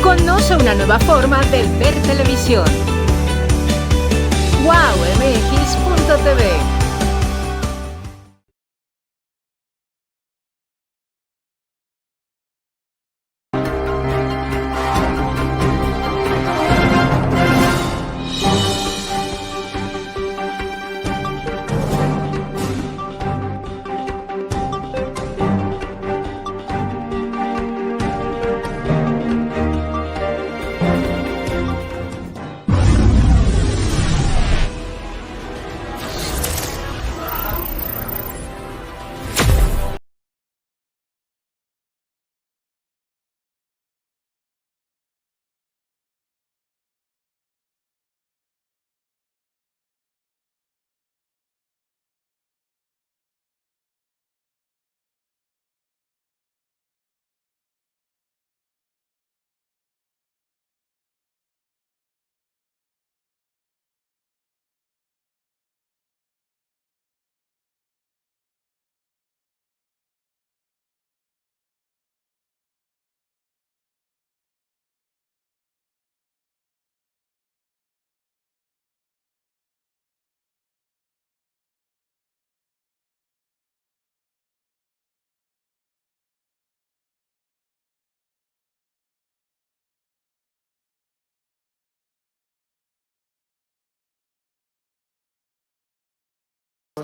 Conoce una nueva forma de ver televisión. wowmx.tv.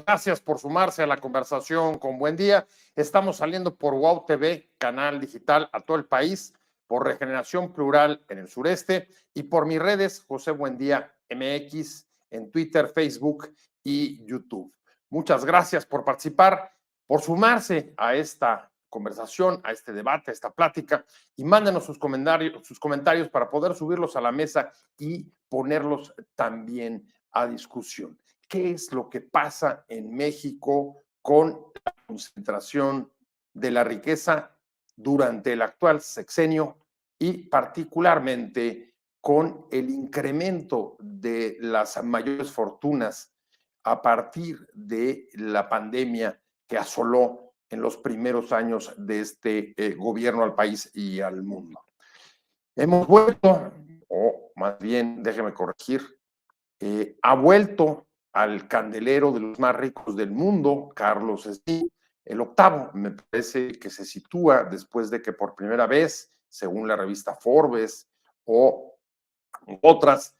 Gracias por sumarse a la conversación con Buen Día. Estamos saliendo por WOW TV, canal digital a todo el país, por Regeneración Plural en el sureste y por mis redes, José Buendía MX, en Twitter, Facebook y YouTube. Muchas gracias por participar, por sumarse a esta conversación, a este debate, a esta plática, y mándenos sus comentarios para poder subirlos a la mesa y ponerlos también a discusión. ¿Qué es lo que pasa en México con la concentración de la riqueza durante el actual sexenio y particularmente con el incremento de las mayores fortunas a partir de la pandemia que asoló en los primeros años de este gobierno al país y al mundo? Hemos vuelto, o más bien, déjeme corregir, ha vuelto al candelero de los más ricos del mundo, Carlos Slim, el octavo. Me parece que se sitúa después de que por primera vez, según la revista Forbes o otras,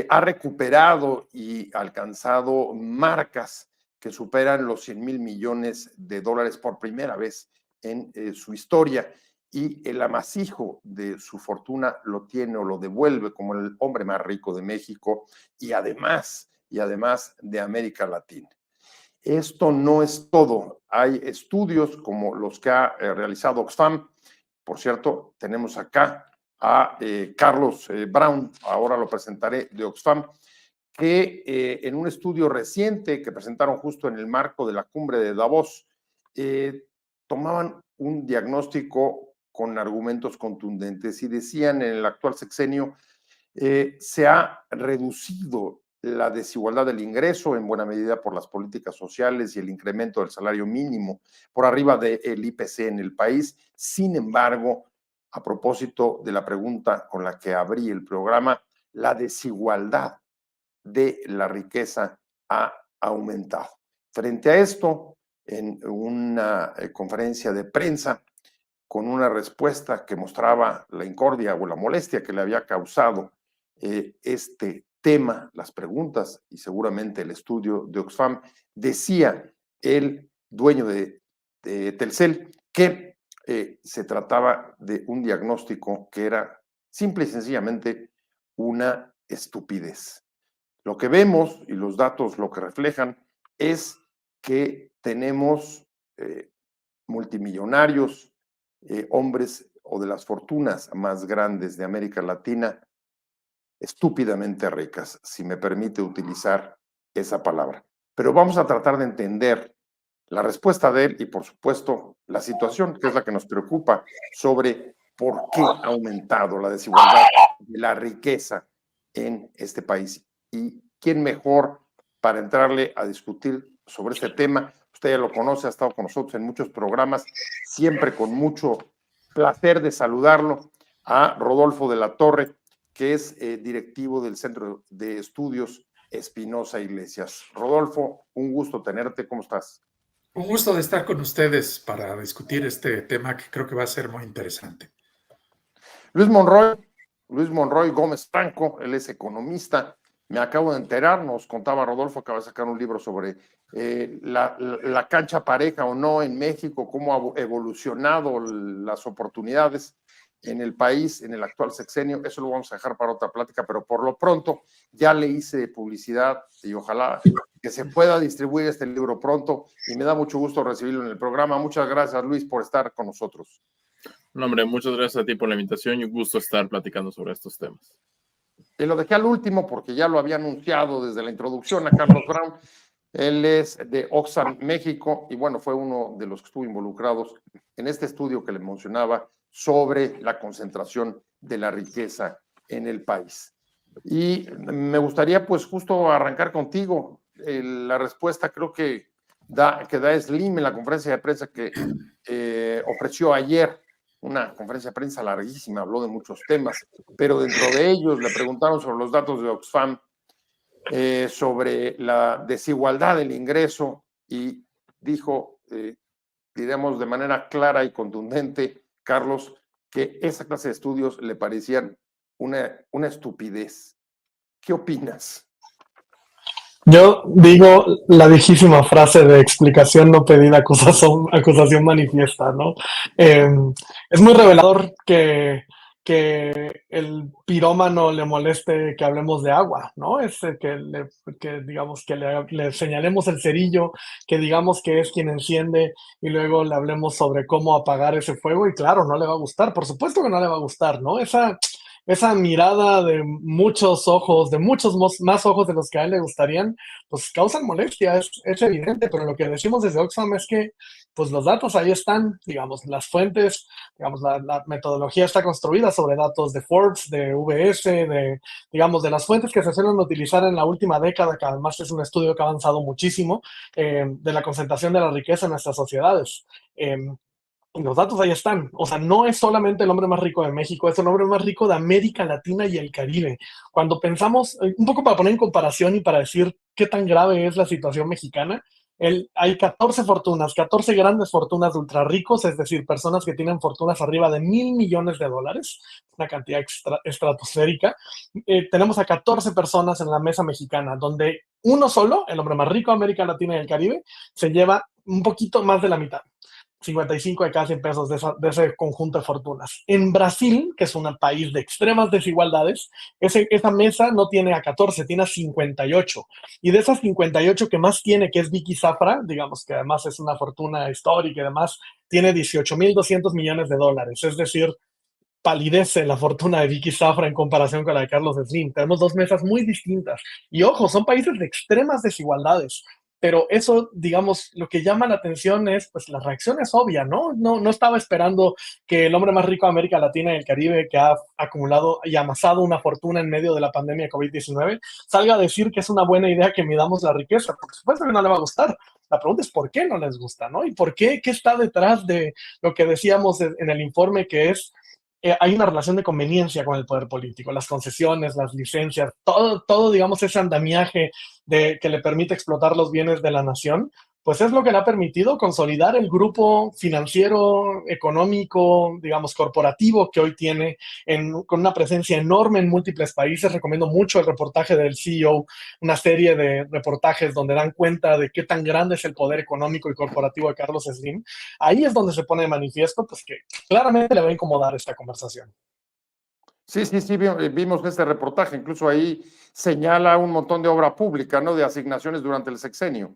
ha recuperado y alcanzado marcas que superan los 100,000 millones de dólares por primera vez en su historia. Y el amasijo de su fortuna lo tiene o lo devuelve como el hombre más rico de México y además de América Latina. Esto no es todo. Hay estudios como los que ha realizado Oxfam. Por cierto, tenemos acá a Carlos Brown, ahora lo presentaré, de Oxfam, que en un estudio reciente que presentaron justo en el marco de la cumbre de Davos, tomaban un diagnóstico con argumentos contundentes y decían: en el actual sexenio se ha reducido la desigualdad del ingreso en buena medida por las políticas sociales y el incremento del salario mínimo por arriba del IPC en el país. Sin embargo, a propósito de la pregunta con la que abrí el programa, la desigualdad de la riqueza ha aumentado. Frente a esto, en una conferencia de prensa, con una respuesta que mostraba la incordia o la molestia que le había causado este tema, las preguntas y seguramente el estudio de Oxfam, decía el dueño de Telcel que se trataba de un diagnóstico que era simple y sencillamente una estupidez. Lo que vemos y los datos lo que reflejan es que tenemos multimillonarios, hombres o de las fortunas más grandes de América Latina, estúpidamente ricas, si me permite utilizar esa palabra. Pero vamos a tratar de entender la respuesta de él y, por supuesto, la situación, que es la que nos preocupa, sobre por qué ha aumentado la desigualdad de la riqueza en este país. ¿Y quién mejor para entrarle a discutir sobre este tema? Usted ya lo conoce, ha estado con nosotros en muchos programas, siempre con mucho placer de saludarlo, a Rodolfo de la Torre, que es directivo del Centro de Estudios Espinosa Iglesias. Rodolfo, un gusto tenerte, ¿cómo estás? Un gusto de estar con ustedes para discutir este tema que creo que va a ser muy interesante. Luis Monroy Gómez Franco, él es economista. Me acabo de enterar, nos contaba Rodolfo, acaba de sacar un libro sobre la cancha pareja o no en México, cómo ha evolucionado las oportunidades en el país, en el actual sexenio. Eso lo vamos a dejar para otra plática, pero por lo pronto ya le hice publicidad y ojalá que se pueda distribuir este libro pronto, y me da mucho gusto recibirlo en el programa. Muchas gracias, Luis, por estar con nosotros. No, hombre, muchas gracias a ti por la invitación y un gusto estar platicando sobre estos temas. Y lo dejé al último porque ya lo había anunciado desde la introducción a Carlos Brown. Él es de Oxfam, México, y bueno, fue uno de los que estuvo involucrados en este estudio que le mencionaba sobre la concentración de la riqueza en el país. Y me gustaría pues justo arrancar contigo. La respuesta creo que da Slim en la conferencia de prensa que ofreció ayer, una conferencia de prensa larguísima, habló de muchos temas, pero dentro de ellos le preguntaron sobre los datos de Oxfam, sobre la desigualdad del ingreso, y dijo, diremos de manera clara y contundente, Carlos, que esa clase de estudios le parecían una estupidez. ¿Qué opinas? Yo digo la viejísima frase de explicación no pedida, acusación manifiesta, ¿no? Es muy revelador que el pirómano le moleste que hablemos de agua, ¿no? Es que digamos que le señalemos el cerillo, que digamos que es quien enciende y luego le hablemos sobre cómo apagar ese fuego, y claro, no le va a gustar, por supuesto que no le va a gustar, ¿no? Esa mirada de muchos ojos, de muchos más ojos de los que a él le gustarían, pues causan molestia, es evidente, pero lo que decimos desde Oxfam es que pues los datos ahí están, digamos, las fuentes, digamos, la metodología está construida sobre datos de Forbes, de VS, digamos, de las fuentes que se suelen utilizar en la última década, que además es un estudio que ha avanzado muchísimo, de la concentración de la riqueza en nuestras sociedades. Los datos ahí están. O sea, no es solamente el hombre más rico de México, es el hombre más rico de América Latina y el Caribe. Cuando pensamos, un poco para poner en comparación y para decir qué tan grave es la situación mexicana, hay 14 fortunas, 14 grandes fortunas de ultra ricos, es decir, personas que tienen fortunas arriba de $1,000 millones, una cantidad estratosférica. Tenemos a 14 personas en la mesa mexicana, donde uno solo, el hombre más rico de América Latina y el Caribe, se lleva un poquito más de la mitad. 55 de cada 100 pesos de ese conjunto de fortunas. En Brasil, que es un país de extremas desigualdades, esa mesa no tiene a 14, tiene a 58. Y de esas 58 que más tiene, que es Vicky Zafra, digamos que además es una fortuna histórica y demás, tiene 18,200 millones de dólares. Es decir, palidece la fortuna de Vicky Zafra en comparación con la de Carlos Slim. Tenemos dos mesas muy distintas. Y ojo, son países de extremas desigualdades. Pero eso, digamos, lo que llama la atención es, pues, la reacción es obvia, ¿no? No estaba esperando que el hombre más rico de América Latina y el Caribe, que ha acumulado y amasado una fortuna en medio de la pandemia de COVID-19, salga a decir que es una buena idea que midamos la riqueza. Por supuesto que no le va a gustar. La pregunta es por qué no les gusta, ¿no? Y por qué está detrás de lo que decíamos en el informe, que es hay una relación de conveniencia con el poder político, las concesiones, las licencias, todo digamos, ese andamiaje que le permite explotar los bienes de la nación, pues es lo que le ha permitido consolidar el grupo financiero, económico, digamos, corporativo que hoy tiene, con una presencia enorme en múltiples países. Recomiendo mucho el reportaje del CEO, una serie de reportajes donde dan cuenta de qué tan grande es el poder económico y corporativo de Carlos Slim. Ahí es donde se pone de manifiesto, pues, que claramente le va a incomodar esta conversación. Sí, vimos este reportaje, incluso ahí señala un montón de obra pública, ¿no? De asignaciones durante el sexenio.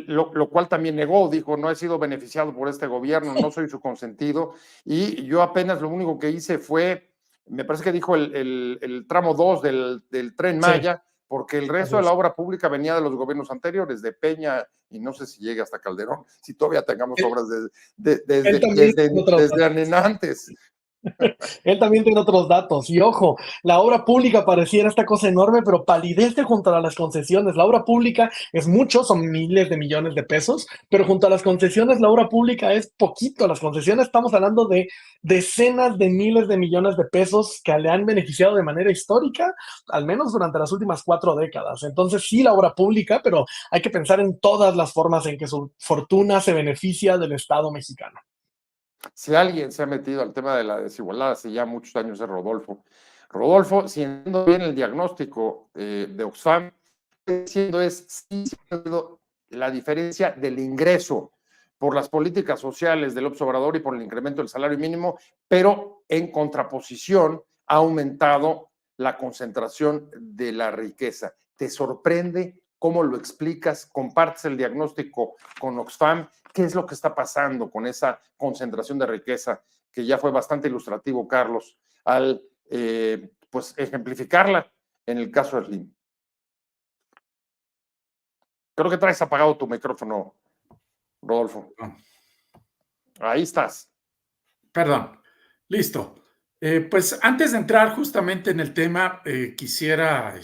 Lo cual también negó, dijo, no he sido beneficiado por este gobierno, no soy su consentido, y yo apenas lo único que hice fue, me parece que dijo el tramo 2 del Tren Maya, porque el resto de la obra pública venía de los gobiernos anteriores, de Peña, y no sé si llegue hasta Calderón, si todavía tengamos obras desde antes. Él también tiene otros datos. Y ojo, la obra pública pareciera esta cosa enorme, pero palidece junto a las concesiones. La obra pública es mucho, son miles de millones de pesos, pero junto a las concesiones, la obra pública es poquito. Las concesiones estamos hablando de decenas de miles de millones de pesos que le han beneficiado de manera histórica, al menos durante las últimas 4 décadas. Entonces, sí, la obra pública, pero hay que pensar en todas las formas en que su fortuna se beneficia del Estado mexicano. Si alguien se ha metido al tema de la desigualdad hace ya muchos años es Rodolfo. Rodolfo, siendo bien el diagnóstico de Oxfam, diciendo es sí, la diferencia del ingreso por las políticas sociales del López Obrador y por el incremento del salario mínimo, pero en contraposición ha aumentado la concentración de la riqueza. ¿Te sorprende? ¿Cómo lo explicas? ¿Compartes el diagnóstico con Oxfam? ¿Qué es lo que está pasando con esa concentración de riqueza que ya fue bastante ilustrativo, Carlos, al pues ejemplificarla en el caso de Slim? Creo que traes apagado tu micrófono, Rodolfo. Ahí estás. Perdón. Listo. Pues antes de entrar justamente en el tema, quisiera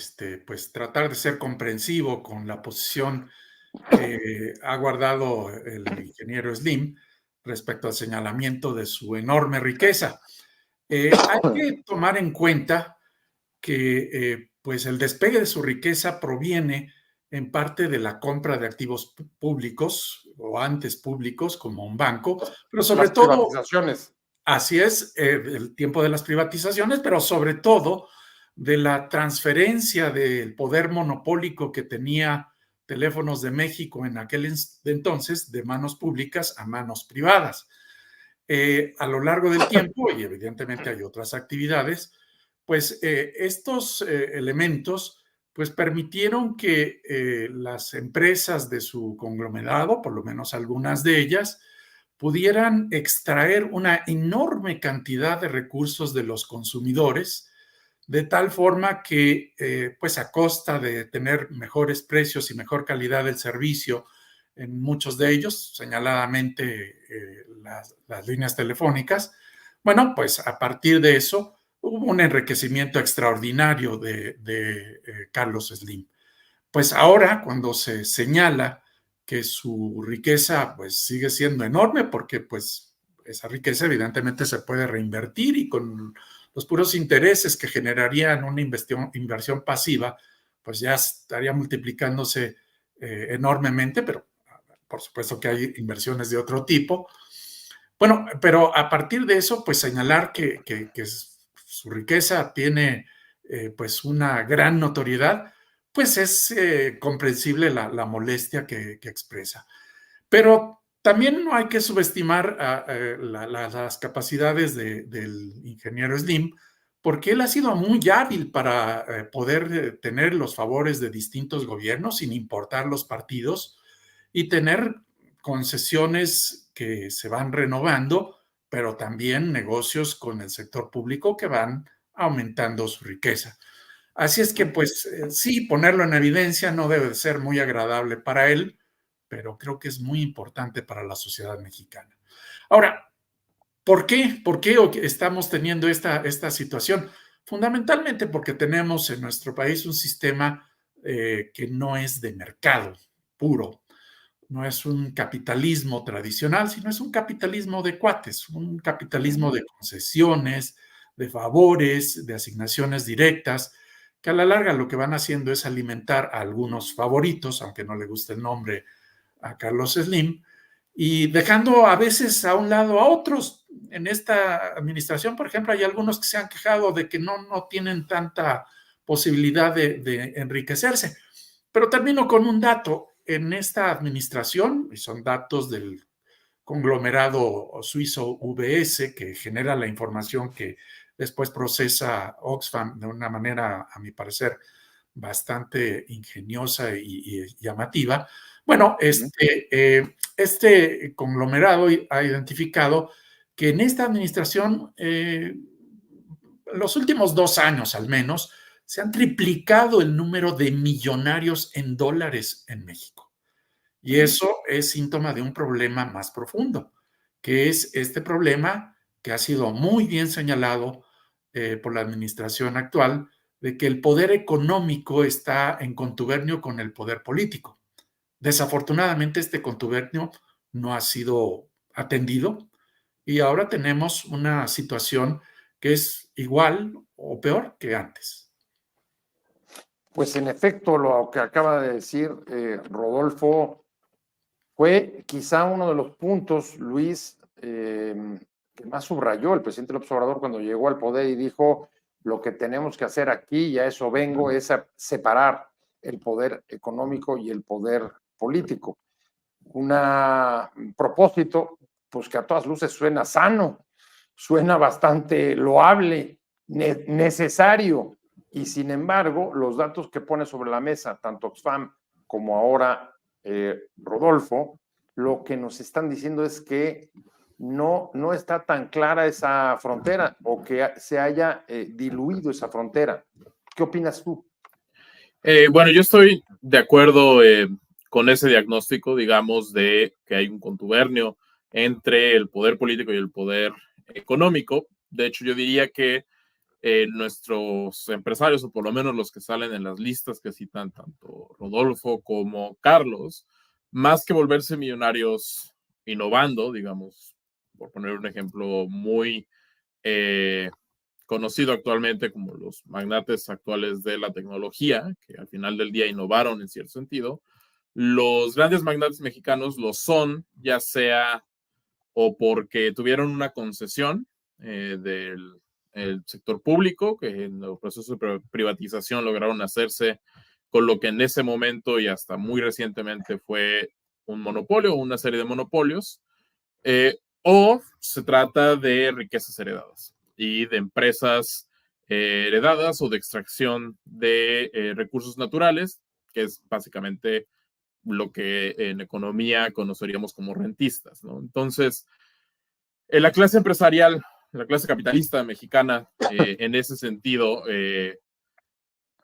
pues tratar de ser comprensivo con la posición que ha guardado el ingeniero Slim respecto al señalamiento de su enorme riqueza. Hay que tomar en cuenta que pues el despegue de su riqueza proviene en parte de la compra de activos públicos o antes públicos como un banco, pero sobre todo privatizaciones. Así es, el tiempo de las privatizaciones, pero sobre todo de la transferencia del poder monopólico que tenía Teléfonos de México en aquel entonces de manos públicas a manos privadas. A lo largo del tiempo, y evidentemente hay otras actividades, pues estos elementos pues permitieron que las empresas de su conglomerado, por lo menos algunas de ellas, pudieran extraer una enorme cantidad de recursos de los consumidores, de tal forma que, pues a costa de tener mejores precios y mejor calidad del servicio en muchos de ellos, señaladamente las líneas telefónicas, bueno, pues a partir de eso hubo un enriquecimiento extraordinario de Carlos Slim. Pues ahora, cuando se señala que su riqueza pues sigue siendo enorme, porque pues esa riqueza evidentemente se puede reinvertir y con los puros intereses que generarían una inversión pasiva, pues ya estaría multiplicándose enormemente, pero por supuesto que hay inversiones de otro tipo. Bueno, pero a partir de eso, pues señalar que su riqueza tiene pues una gran notoriedad, pues es comprensible la molestia que expresa. Pero también no hay que subestimar las capacidades del ingeniero Slim, porque él ha sido muy hábil para poder tener los favores de distintos gobiernos sin importar los partidos y tener concesiones que se van renovando, pero también negocios con el sector público que van aumentando su riqueza. Así es que, pues, sí, ponerlo en evidencia no debe ser muy agradable para él, pero creo que es muy importante para la sociedad mexicana. Ahora, ¿por qué? ¿Por qué estamos teniendo esta situación? Fundamentalmente porque tenemos en nuestro país un sistema que no es de mercado puro, no es un capitalismo tradicional, sino es un capitalismo de cuates, un capitalismo de concesiones, de favores, de asignaciones directas, que a la larga lo que van haciendo es alimentar a algunos favoritos, aunque no le guste el nombre a Carlos Slim, y dejando a veces a un lado a otros. En esta administración, por ejemplo, hay algunos que se han quejado de que no tienen tanta posibilidad de enriquecerse. Pero termino con un dato. En esta administración, y son datos del conglomerado suizo UBS, que genera la información que después procesa Oxfam de una manera, a mi parecer, bastante ingeniosa y llamativa. Bueno, este conglomerado ha identificado que en esta administración, los últimos 2 años al menos, se han triplicado el número de millonarios en dólares en México. Y eso es síntoma de un problema más profundo, que es este problema que ha sido muy bien señalado por la administración actual, de que el poder económico está en contubernio con el poder político. Desafortunadamente, este contubernio no ha sido atendido y ahora tenemos una situación que es igual o peor que antes. Pues en efecto, lo que acaba de decir Rodolfo fue quizá uno de los puntos, Luis, que más subrayó el presidente López Obrador cuando llegó al poder y dijo: lo que tenemos que hacer aquí, y a eso vengo, es a separar el poder económico y el poder político. Un propósito, pues que a todas luces suena sano, suena bastante loable, necesario, y sin embargo, los datos que pone sobre la mesa, tanto Oxfam como ahora Rodolfo, lo que nos están diciendo es que no está tan clara esa frontera, o que se haya diluido esa frontera. ¿Qué opinas tú? Bueno, yo estoy de acuerdo con ese diagnóstico, digamos, de que hay un contubernio entre el poder político y el poder económico. De hecho, yo diría que nuestros empresarios, o por lo menos los que salen en las listas que citan tanto Rodolfo como Carlos, más que volverse millonarios innovando, digamos, por poner un ejemplo muy conocido actualmente como los magnates actuales de la tecnología, que al final del día innovaron en cierto sentido, los grandes magnates mexicanos lo son, ya sea o porque tuvieron una concesión del sector público, que en los procesos de privatización lograron hacerse con lo que en ese momento y hasta muy recientemente fue un monopolio o una serie de monopolios, o se trata de riquezas heredadas y de empresas heredadas o de extracción de recursos naturales, que es básicamente lo que en economía conoceríamos como rentistas, ¿no? Entonces, la clase empresarial, la clase capitalista mexicana, en ese sentido,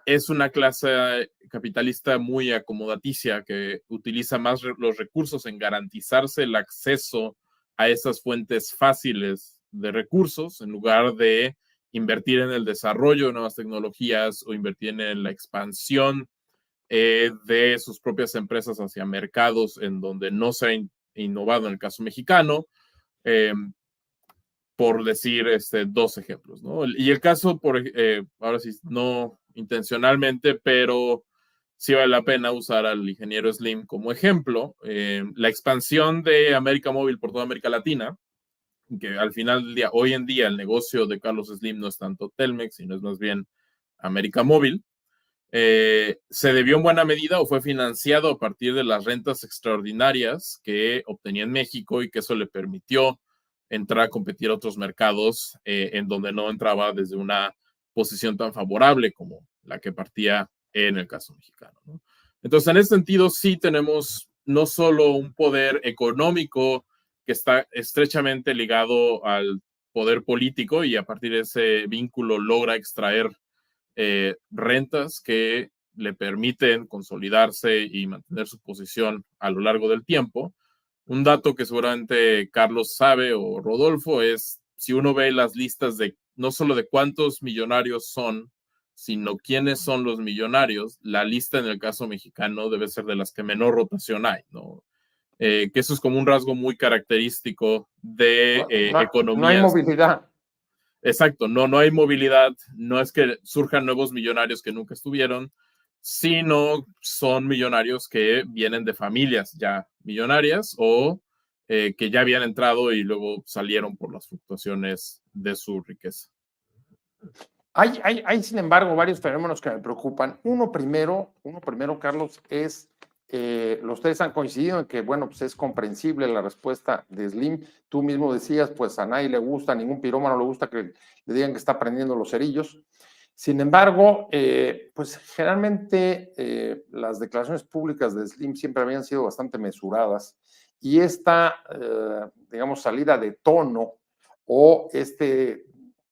es una clase capitalista muy acomodaticia que utiliza más los recursos en garantizarse el acceso a esas fuentes fáciles de recursos en lugar de invertir en el desarrollo de nuevas tecnologías o invertir en la expansión de sus propias empresas hacia mercados en donde no se ha innovado, en el caso mexicano, por decir dos ejemplos, ¿no? Y el caso, ahora sí, no intencionalmente, pero sí vale la pena usar al ingeniero Slim como ejemplo. La expansión de América Móvil por toda América Latina, que al final del día, hoy en día, el negocio de Carlos Slim no es tanto Telmex, sino es más bien América Móvil, se debió en buena medida o fue financiado a partir de las rentas extraordinarias que obtenía en México y que eso le permitió entrar a competir a otros mercados en donde no entraba desde una posición tan favorable como la que partía en el caso mexicano, ¿no? Entonces, en ese sentido, sí tenemos no solo un poder económico que está estrechamente ligado al poder político y a partir de ese vínculo logra extraer rentas que le permiten consolidarse y mantener su posición a lo largo del tiempo. Un dato que seguramente Carlos sabe o Rodolfo es, si uno ve las listas de no solo de cuántos millonarios son, sino quiénes son los millonarios, la lista en el caso mexicano debe ser de las que menor rotación hay, ¿no? Que eso es como un rasgo muy característico de economías. No hay movilidad. Exacto, no hay movilidad, no es que surjan nuevos millonarios que nunca estuvieron, sino son millonarios que vienen de familias ya millonarias o que ya habían entrado y luego salieron por las fluctuaciones de su riqueza. Hay, sin embargo, varios fenómenos que me preocupan. Uno primero, Carlos, es los tres han coincidido en que, bueno, pues es comprensible la respuesta de Slim. Tú mismo decías, pues a nadie le gusta, a ningún pirómano le gusta que le digan que está prendiendo los cerillos. Sin embargo, pues generalmente las declaraciones públicas de Slim siempre habían sido bastante mesuradas y esta, digamos, salida de tono o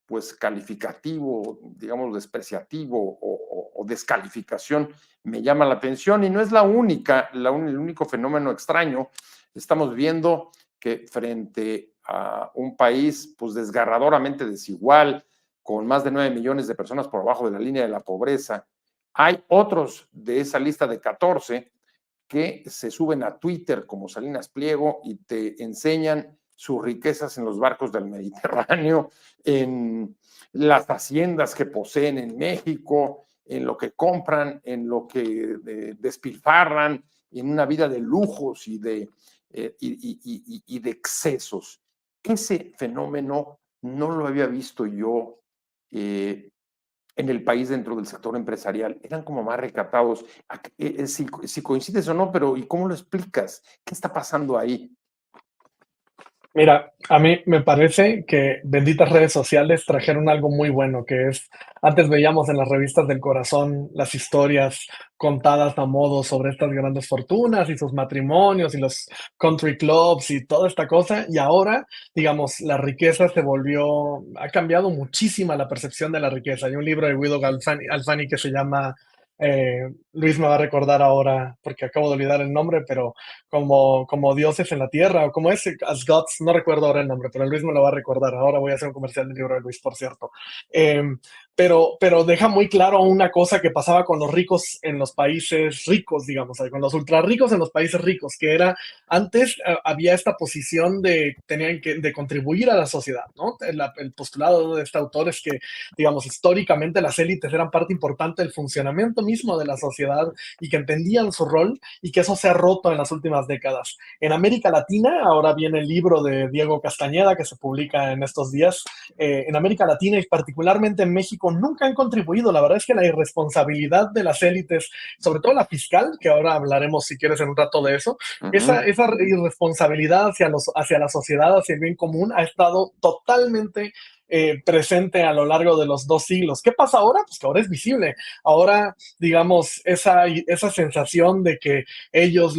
pues calificativo, digamos, despreciativo o descalificación me llama la atención y no es la única, el único fenómeno extraño. Estamos viendo que frente a un país pues desgarradoramente desigual, con más de 9 millones de personas por abajo de la línea de la pobreza. Hay otros de esa lista de 14 que se suben a Twitter como Salinas Pliego y te enseñan sus riquezas en los barcos del Mediterráneo, en las haciendas que poseen en México, en lo que compran, en lo que despilfarran, en una vida de lujos y de excesos. Ese fenómeno no lo había visto yo en el país dentro del sector empresarial. Eran como más recatados. Si coincides o no, pero ¿y cómo lo explicas? ¿Qué está pasando ahí? Mira, a mí me parece que benditas redes sociales trajeron algo muy bueno, que es, antes veíamos en las revistas del corazón las historias contadas a modo sobre estas grandes fortunas y sus matrimonios y los country clubs y toda esta cosa, y ahora, digamos, la riqueza ha cambiado muchísima la percepción de la riqueza. Hay un libro de Guido Alfani que se llama Luis me va a recordar ahora, porque acabo de olvidar el nombre, pero como dioses en la tierra, o como es As Gods, no recuerdo ahora el nombre, pero Luis me lo va a recordar. Ahora voy a hacer un comercial del libro de Luis, por cierto. Pero deja muy claro una cosa que pasaba con los ricos en los países ricos, digamos, con los ultra ricos en los países ricos, que era antes había esta posición de contribuir a la sociedad, ¿no? El postulado de este autor es que, digamos, históricamente las élites eran parte importante del funcionamiento mismo de la sociedad y que entendían su rol y que eso se ha roto en las últimas décadas. En América Latina, ahora viene el libro de Diego Castañeda que se publica en estos días, en América Latina y particularmente en México nunca han contribuido. La verdad es que la irresponsabilidad de las élites, sobre todo la fiscal, que ahora hablaremos si quieres en un rato de eso, esa irresponsabilidad hacia la sociedad, hacia el bien común, ha estado totalmente presente a lo largo de los 2 siglos. ¿Qué pasa ahora? Pues que ahora es visible. Ahora, digamos, esa sensación de que ellos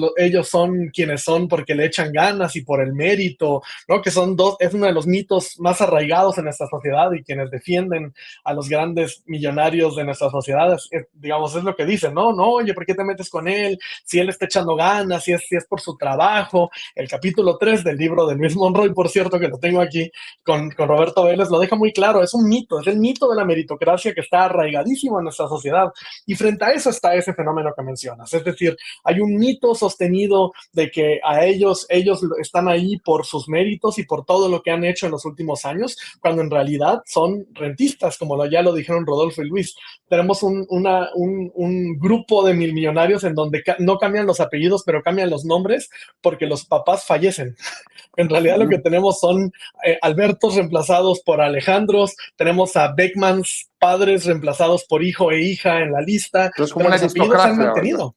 son quienes son porque le echan ganas y por el mérito, ¿no? Que es uno de los mitos más arraigados en nuestra sociedad, y quienes defienden a los grandes millonarios de nuestras sociedades, digamos, es lo que dicen, ¿no? No, oye, ¿por qué te metes con él? Si él está echando ganas, si es por su trabajo. El capítulo 3 del libro de Luis Monroy, por cierto, que lo tengo aquí con Roberto Vélez, lo deja muy claro. Es un mito, es el mito de la meritocracia que está arraigadísimo en nuestra sociedad, y frente a eso está ese fenómeno que mencionas. Es decir, hay un mito sostenido de que a ellos están ahí por sus méritos y por todo lo que han hecho en los últimos años, cuando en realidad son rentistas, como ya lo dijeron Rodolfo y Luis. Tenemos un grupo de millonarios en donde no cambian los apellidos, pero cambian los nombres porque los papás fallecen. En realidad lo que tenemos son Albertos reemplazados por Alejandros, tenemos a Beckmans padres reemplazados por hijo e hija en la lista. Entonces, como una apellidos se han aristocracia. mantenido.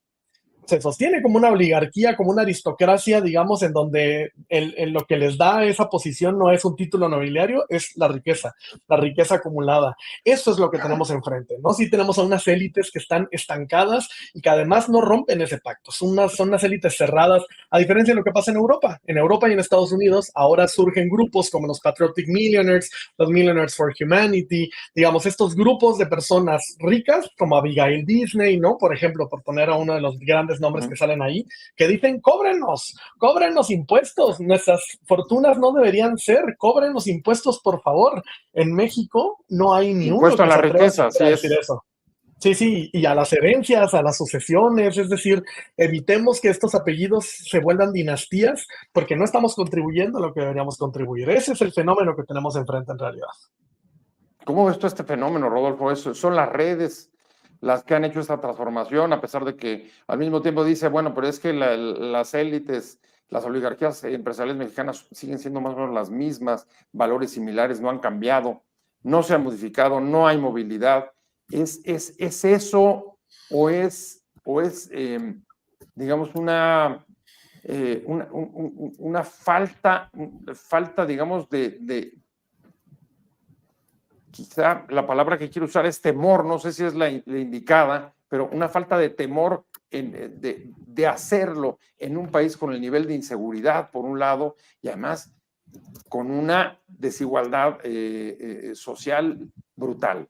Se sostiene como una oligarquía, como una aristocracia, digamos, en donde lo que les da esa posición no es un título nobiliario, es la riqueza acumulada. Eso es lo que tenemos enfrente, ¿no? Sí tenemos a unas élites que están estancadas y que además no rompen ese pacto. Son unas élites cerradas, a diferencia de lo que pasa en Europa. En Europa y en Estados Unidos ahora surgen grupos como los Patriotic Millionaires, los Millionaires for Humanity, digamos, estos grupos de personas ricas, como Abigail Disney, ¿no? Por ejemplo, por poner a uno de los grandes nombres que salen ahí, que dicen, cóbrenos impuestos, nuestras fortunas no deberían ser, cóbrenos impuestos, por favor. En México no hay ni uno que a la riqueza, a decir eso. Sí, y a las herencias, a las sucesiones, es decir, evitemos que estos apellidos se vuelvan dinastías porque no estamos contribuyendo a lo que deberíamos contribuir. Ese es el fenómeno que tenemos enfrente en realidad. ¿Cómo ves tú este fenómeno, Rodolfo? Son las redes las que han hecho esta transformación, a pesar de que al mismo tiempo dice, bueno, pero es que las élites, las oligarquías empresariales mexicanas siguen siendo más o menos las mismas, valores similares, no han cambiado, no se han modificado, no hay movilidad. ¿Es eso o es digamos, una falta, digamos, quizá la palabra que quiero usar es temor, no sé si es la indicada, pero una falta de temor de hacerlo en un país con el nivel de inseguridad, por un lado, y además con una desigualdad social brutal?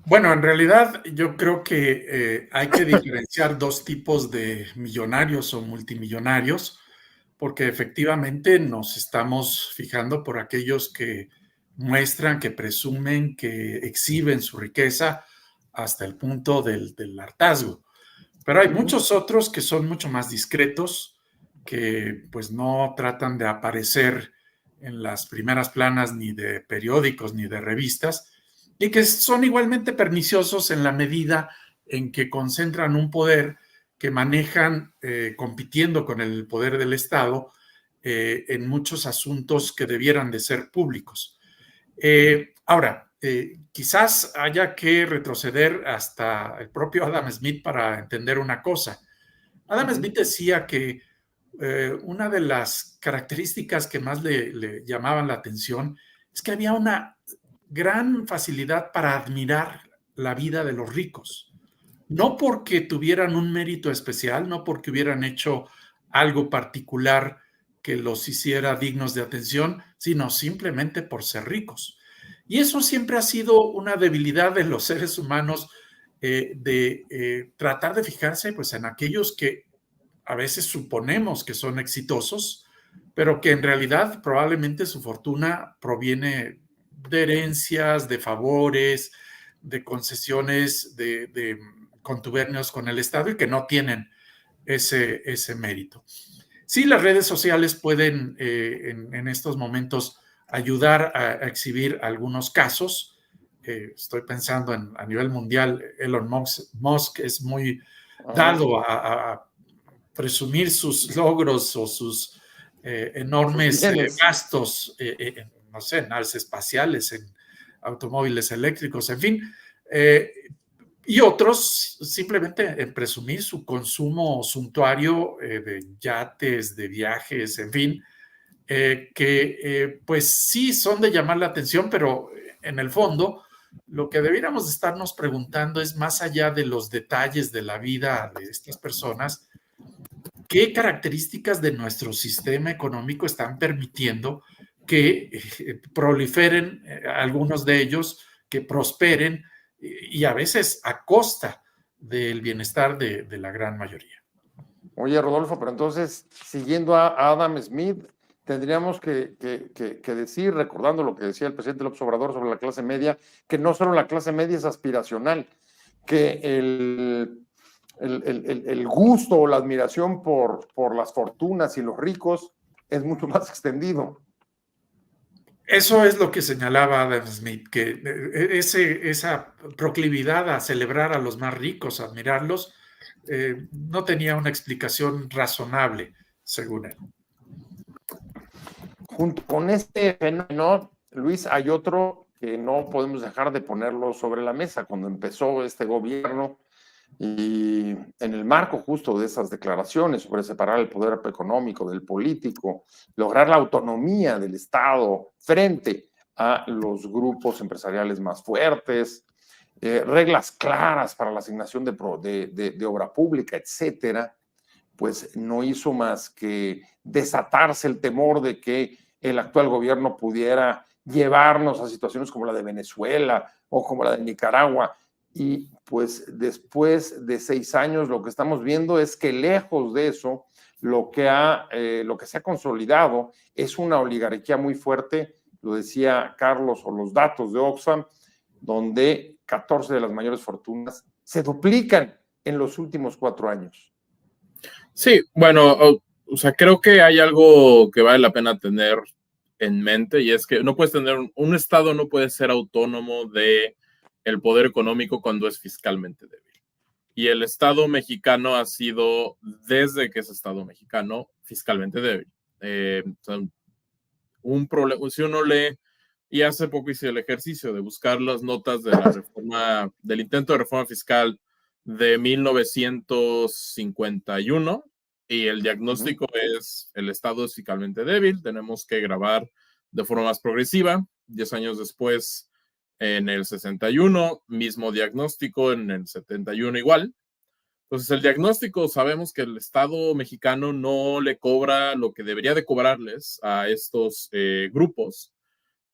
Bueno, en realidad yo creo que hay que diferenciar 2 tipos de millonarios o multimillonarios, porque efectivamente nos estamos fijando por aquellos que muestran, que presumen, que exhiben su riqueza hasta el punto del hartazgo. Pero hay muchos otros que son mucho más discretos, que pues no tratan de aparecer en las primeras planas ni de periódicos ni de revistas, y que son igualmente perniciosos en la medida en que concentran un poder que manejan compitiendo con el poder del Estado en muchos asuntos que debieran de ser públicos. Ahora, quizás haya que retroceder hasta el propio Adam Smith para entender una cosa. Adam Smith decía que una de las características que más le llamaban la atención es que había una gran facilidad para admirar la vida de los ricos. No porque tuvieran un mérito especial, no porque hubieran hecho algo particular que los hiciera dignos de atención, sino simplemente por ser ricos. Y eso siempre ha sido una debilidad de los seres humanos, tratar de fijarse pues, en aquellos que a veces suponemos que son exitosos, pero que en realidad probablemente su fortuna proviene de herencias, de favores, de concesiones, de contubernios con el Estado y que no tienen ese mérito. Sí, las redes sociales pueden en estos momentos ayudar a exhibir algunos casos. Estoy pensando a nivel mundial, Elon Musk es muy dado a presumir sus logros o sus enormes gastos, no sé, en naves espaciales, en automóviles eléctricos, en fin. Y otros simplemente en presumir su consumo suntuario de yates, de viajes, en fin, que pues sí son de llamar la atención, pero en el fondo lo que debiéramos estarnos preguntando es, más allá de los detalles de la vida de estas personas, ¿qué características de nuestro sistema económico están permitiendo que proliferen algunos de ellos, que prosperen y a veces a costa del bienestar de la gran mayoría? Oye, Rodolfo, pero entonces, siguiendo a Adam Smith, tendríamos que decir, recordando lo que decía el presidente López Obrador sobre la clase media, que no solo la clase media es aspiracional, que el gusto o la admiración por las fortunas y los ricos es mucho más extendido. Eso es lo que señalaba Adam Smith, que esa proclividad a celebrar a los más ricos, a admirarlos, no tenía una explicación razonable, según él. Junto con este fenómeno, Luis, hay otro que no podemos dejar de ponerlo sobre la mesa. Cuando empezó este gobierno y en el marco justo de esas declaraciones sobre separar el poder económico del político, lograr la autonomía del Estado frente a los grupos empresariales más fuertes, reglas claras para la asignación de obra pública, etcétera, pues no hizo más que desatarse el temor de que el actual gobierno pudiera llevarnos a situaciones como la de Venezuela o como la de Nicaragua. Y pues después de 6 años lo que estamos viendo es que lejos de eso, lo que se ha consolidado es una oligarquía muy fuerte, lo decía Carlos, o los datos de Oxfam, donde 14 de las mayores fortunas se duplican en los últimos 4 años. Sí, bueno, o sea, creo que hay algo que vale la pena tener en mente, y es que no puedes tener, un Estado no puede ser autónomo de el poder económico cuando es fiscalmente débil. Y el Estado mexicano ha sido, desde que es Estado mexicano, fiscalmente débil. O sea, un problema, si uno lee, y hace poco hice el ejercicio de buscar las notas de la reforma, del intento de reforma fiscal de 1951, y el diagnóstico es: el Estado es fiscalmente débil, tenemos que grabar de forma más progresiva. 10 años después, en el 61, mismo diagnóstico, en el 71 igual. Entonces, el diagnóstico, sabemos que el Estado mexicano no le cobra lo que debería de cobrarles a estos grupos,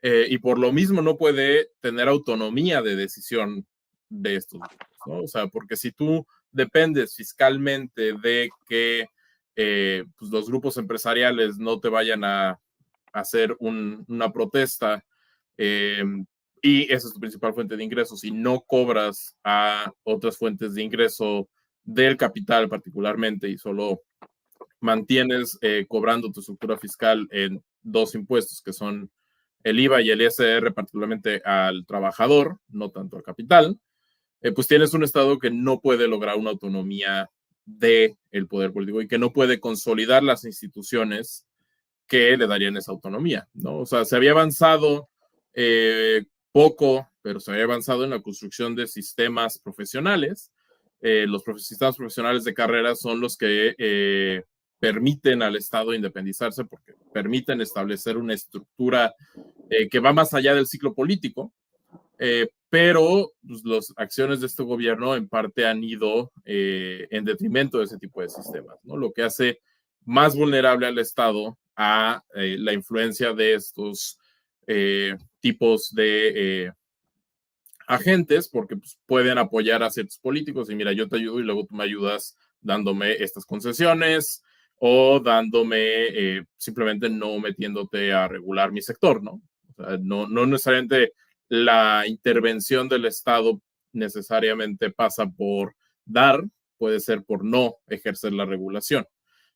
y por lo mismo no puede tener autonomía de decisión de estos grupos, ¿no? O sea, porque si tú dependes fiscalmente de que pues los grupos empresariales no te vayan a hacer una protesta y esa es tu principal fuente de ingresos y no cobras a otras fuentes de ingreso del capital particularmente y solo mantienes cobrando tu estructura fiscal en dos impuestos que son el IVA y el ISR particularmente al trabajador, no tanto al capital, pues tienes un Estado que no puede lograr una autonomía del poder político y que no puede consolidar las instituciones que le darían esa autonomía, ¿no? O sea, se había avanzado poco, pero se había avanzado en la construcción de sistemas profesionales. Los sistemas profesionales de carrera son los que permiten al Estado independizarse porque permiten establecer una estructura que va más allá del ciclo político, pero pues, las acciones de este gobierno en parte han ido en detrimento de ese tipo de sistemas, ¿no? Lo que hace más vulnerable al Estado a la influencia de estos tipos de agentes, porque pues, pueden apoyar a ciertos políticos y mira, yo te ayudo y luego tú me ayudas dándome estas concesiones o dándome simplemente no metiéndote a regular mi sector, ¿no? O sea, no necesariamente la intervención del Estado necesariamente pasa por dar, puede ser por no ejercer la regulación.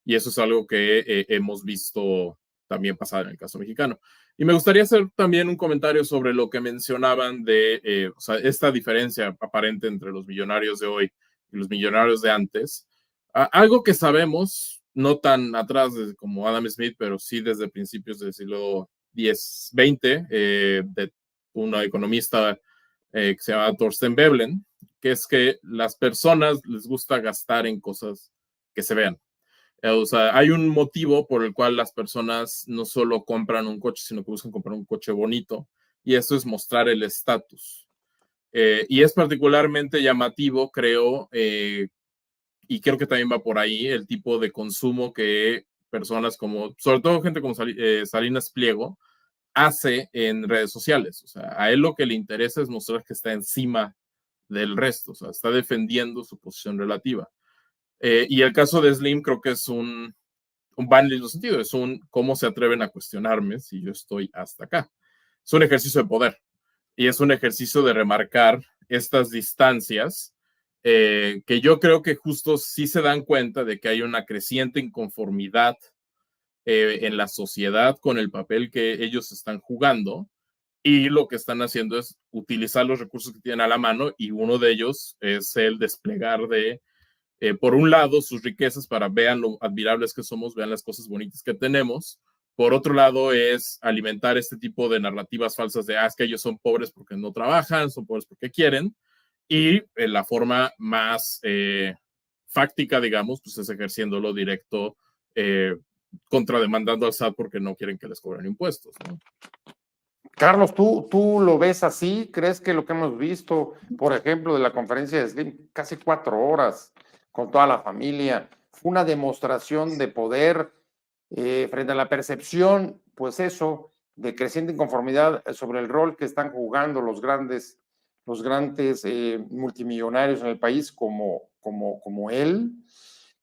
Y eso es algo que hemos visto también pasar en el caso mexicano. Y me gustaría hacer también un comentario sobre lo que mencionaban de o sea, esta diferencia aparente entre los millonarios de hoy y los millonarios de antes. Algo que sabemos, no tan atrás como Adam Smith, pero sí desde principios del siglo XX, de un economista que se llama Thorsten Veblen, que es que las personas les gusta gastar en cosas que se vean. O sea, hay un motivo por el cual las personas no solo compran un coche, sino que buscan comprar un coche bonito, y eso es mostrar el estatus. Y es particularmente llamativo, creo, y creo que también va por ahí, el tipo de consumo que personas como, sobre todo gente como Salinas Pliego, hace en redes sociales. O sea, a él lo que le interesa es mostrar que está encima del resto, o sea, está defendiendo su posición relativa. Y el caso de Slim creo que es un va en el mismo sentido, es cómo se atreven a cuestionarme si yo estoy hasta acá. Es un ejercicio de poder y es un ejercicio de remarcar estas distancias que yo creo que justo sí se dan cuenta de que hay una creciente inconformidad en la sociedad con el papel que ellos están jugando y lo que están haciendo es utilizar los recursos que tienen a la mano y uno de ellos es el desplegar de por un lado, sus riquezas para vean lo admirables que somos, vean las cosas bonitas que tenemos. Por otro lado, es alimentar este tipo de narrativas falsas de, es que ellos son pobres porque no trabajan, son pobres porque quieren. Y la forma más fáctica, digamos, pues es ejerciéndolo directo, contrademandando al SAT porque no quieren que les cobren impuestos, ¿no? Carlos, ¿tú lo ves así? ¿Crees que lo que hemos visto, por ejemplo, de la conferencia de Slim, casi 4 horas, con toda la familia, fue una demostración de poder frente a la percepción, pues eso, de creciente inconformidad sobre el rol que están jugando los grandes multimillonarios en el país como él?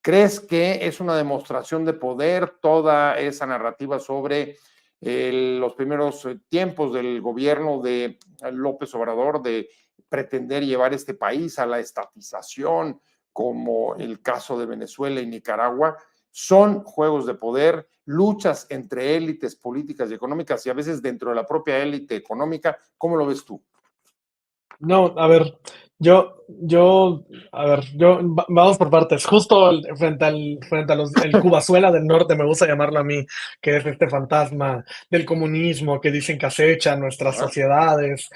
¿Crees que es una demostración de poder toda esa narrativa sobre los primeros tiempos del gobierno de López Obrador de pretender llevar este país a la estatización, como el caso de Venezuela y Nicaragua? Son juegos de poder, luchas entre élites políticas y económicas y a veces dentro de la propia élite económica. ¿Cómo lo ves tú? No, a ver, vamos por partes. Justo frente a el Cubazuela del Norte, me gusta llamarlo a mí, que es este fantasma del comunismo que dicen que acecha nuestras sociedades.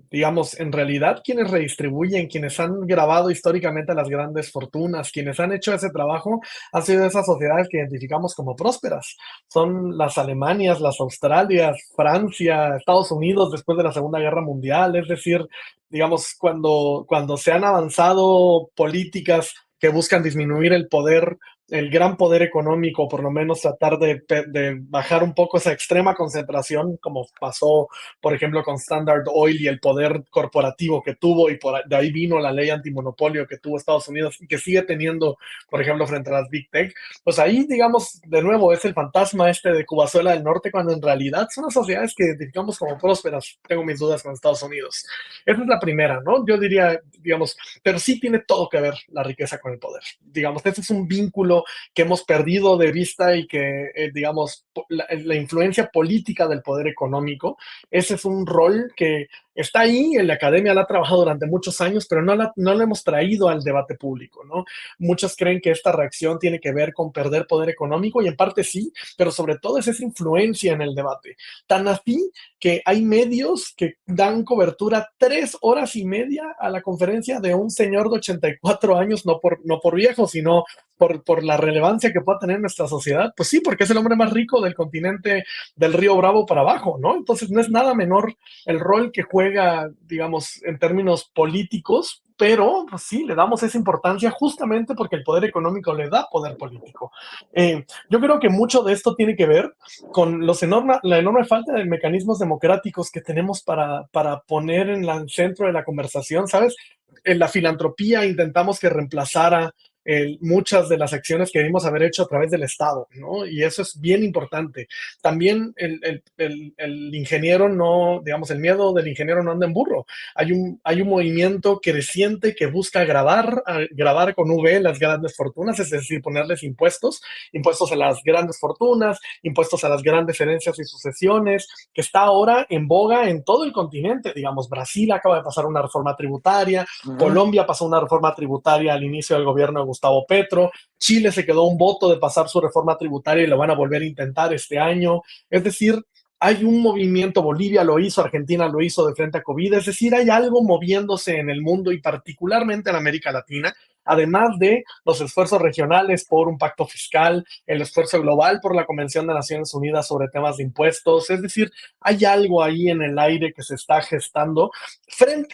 Digamos, en realidad, quienes redistribuyen, quienes han grabado históricamente las grandes fortunas, quienes han hecho ese trabajo, han sido esas sociedades que identificamos como prósperas. Son las Alemanias, las Australias, Francia, Estados Unidos después de la Segunda Guerra Mundial. Es decir, digamos, cuando se han avanzado políticas que buscan disminuir el poder el gran poder económico, por lo menos tratar de bajar un poco esa extrema concentración, como pasó, por ejemplo, con Standard Oil y el poder corporativo que tuvo, y de ahí vino la ley antimonopolio que tuvo Estados Unidos y que sigue teniendo, por ejemplo, frente a las Big Tech. Pues ahí, digamos, de nuevo, es el fantasma de Cubazuela del Norte, cuando en realidad son las sociedades que identificamos como prósperas. Tengo mis dudas con Estados Unidos. Esa es la primera, ¿no? Yo diría, digamos, pero sí tiene todo que ver la riqueza con el poder. Digamos, ese es un vínculo que hemos perdido de vista y que, digamos, la influencia política del poder económico, ese es un rol que está ahí, en la academia la ha trabajado durante muchos años, pero no lo hemos traído al debate público, ¿no? Muchos creen que esta reacción tiene que ver con perder poder económico, y en parte sí, pero sobre todo es esa influencia en el debate. Tan así que hay medios que dan cobertura 3 horas y media a la conferencia de un señor de 84 años, no por viejo, sino por la relevancia que pueda tener en nuestra sociedad. Pues sí, porque es el hombre más rico del continente del Río Bravo para abajo, ¿no? Entonces no es nada menor el rol que juega, digamos, en términos políticos, pero pues sí, le damos esa importancia justamente porque el poder económico le da poder político. Yo creo que mucho de esto tiene que ver con la enorme falta de mecanismos democráticos que tenemos para poner en el centro de la conversación, ¿sabes? En la filantropía intentamos que reemplazara muchas de las acciones que debimos haber hecho a través del Estado, ¿no? Y eso es bien importante. También el ingeniero no, digamos, el miedo del ingeniero no anda en burro. Hay un movimiento creciente que busca grabar con V las grandes fortunas, es decir, ponerles impuestos a las grandes fortunas, impuestos a las grandes herencias y sucesiones, que está ahora en boga en todo el continente. Digamos, Brasil acaba de pasar una reforma tributaria, Colombia pasó una reforma tributaria al inicio del gobierno de Gustavo Petro, Chile se quedó un voto de pasar su reforma tributaria y lo van a volver a intentar este año. Es decir, hay un movimiento, Bolivia lo hizo, Argentina lo hizo de frente a COVID, es decir, hay algo moviéndose en el mundo y particularmente en América Latina, además de los esfuerzos regionales por un pacto fiscal, el esfuerzo global por la Convención de Naciones Unidas sobre temas de impuestos. Es decir, hay algo ahí en el aire que se está gestando,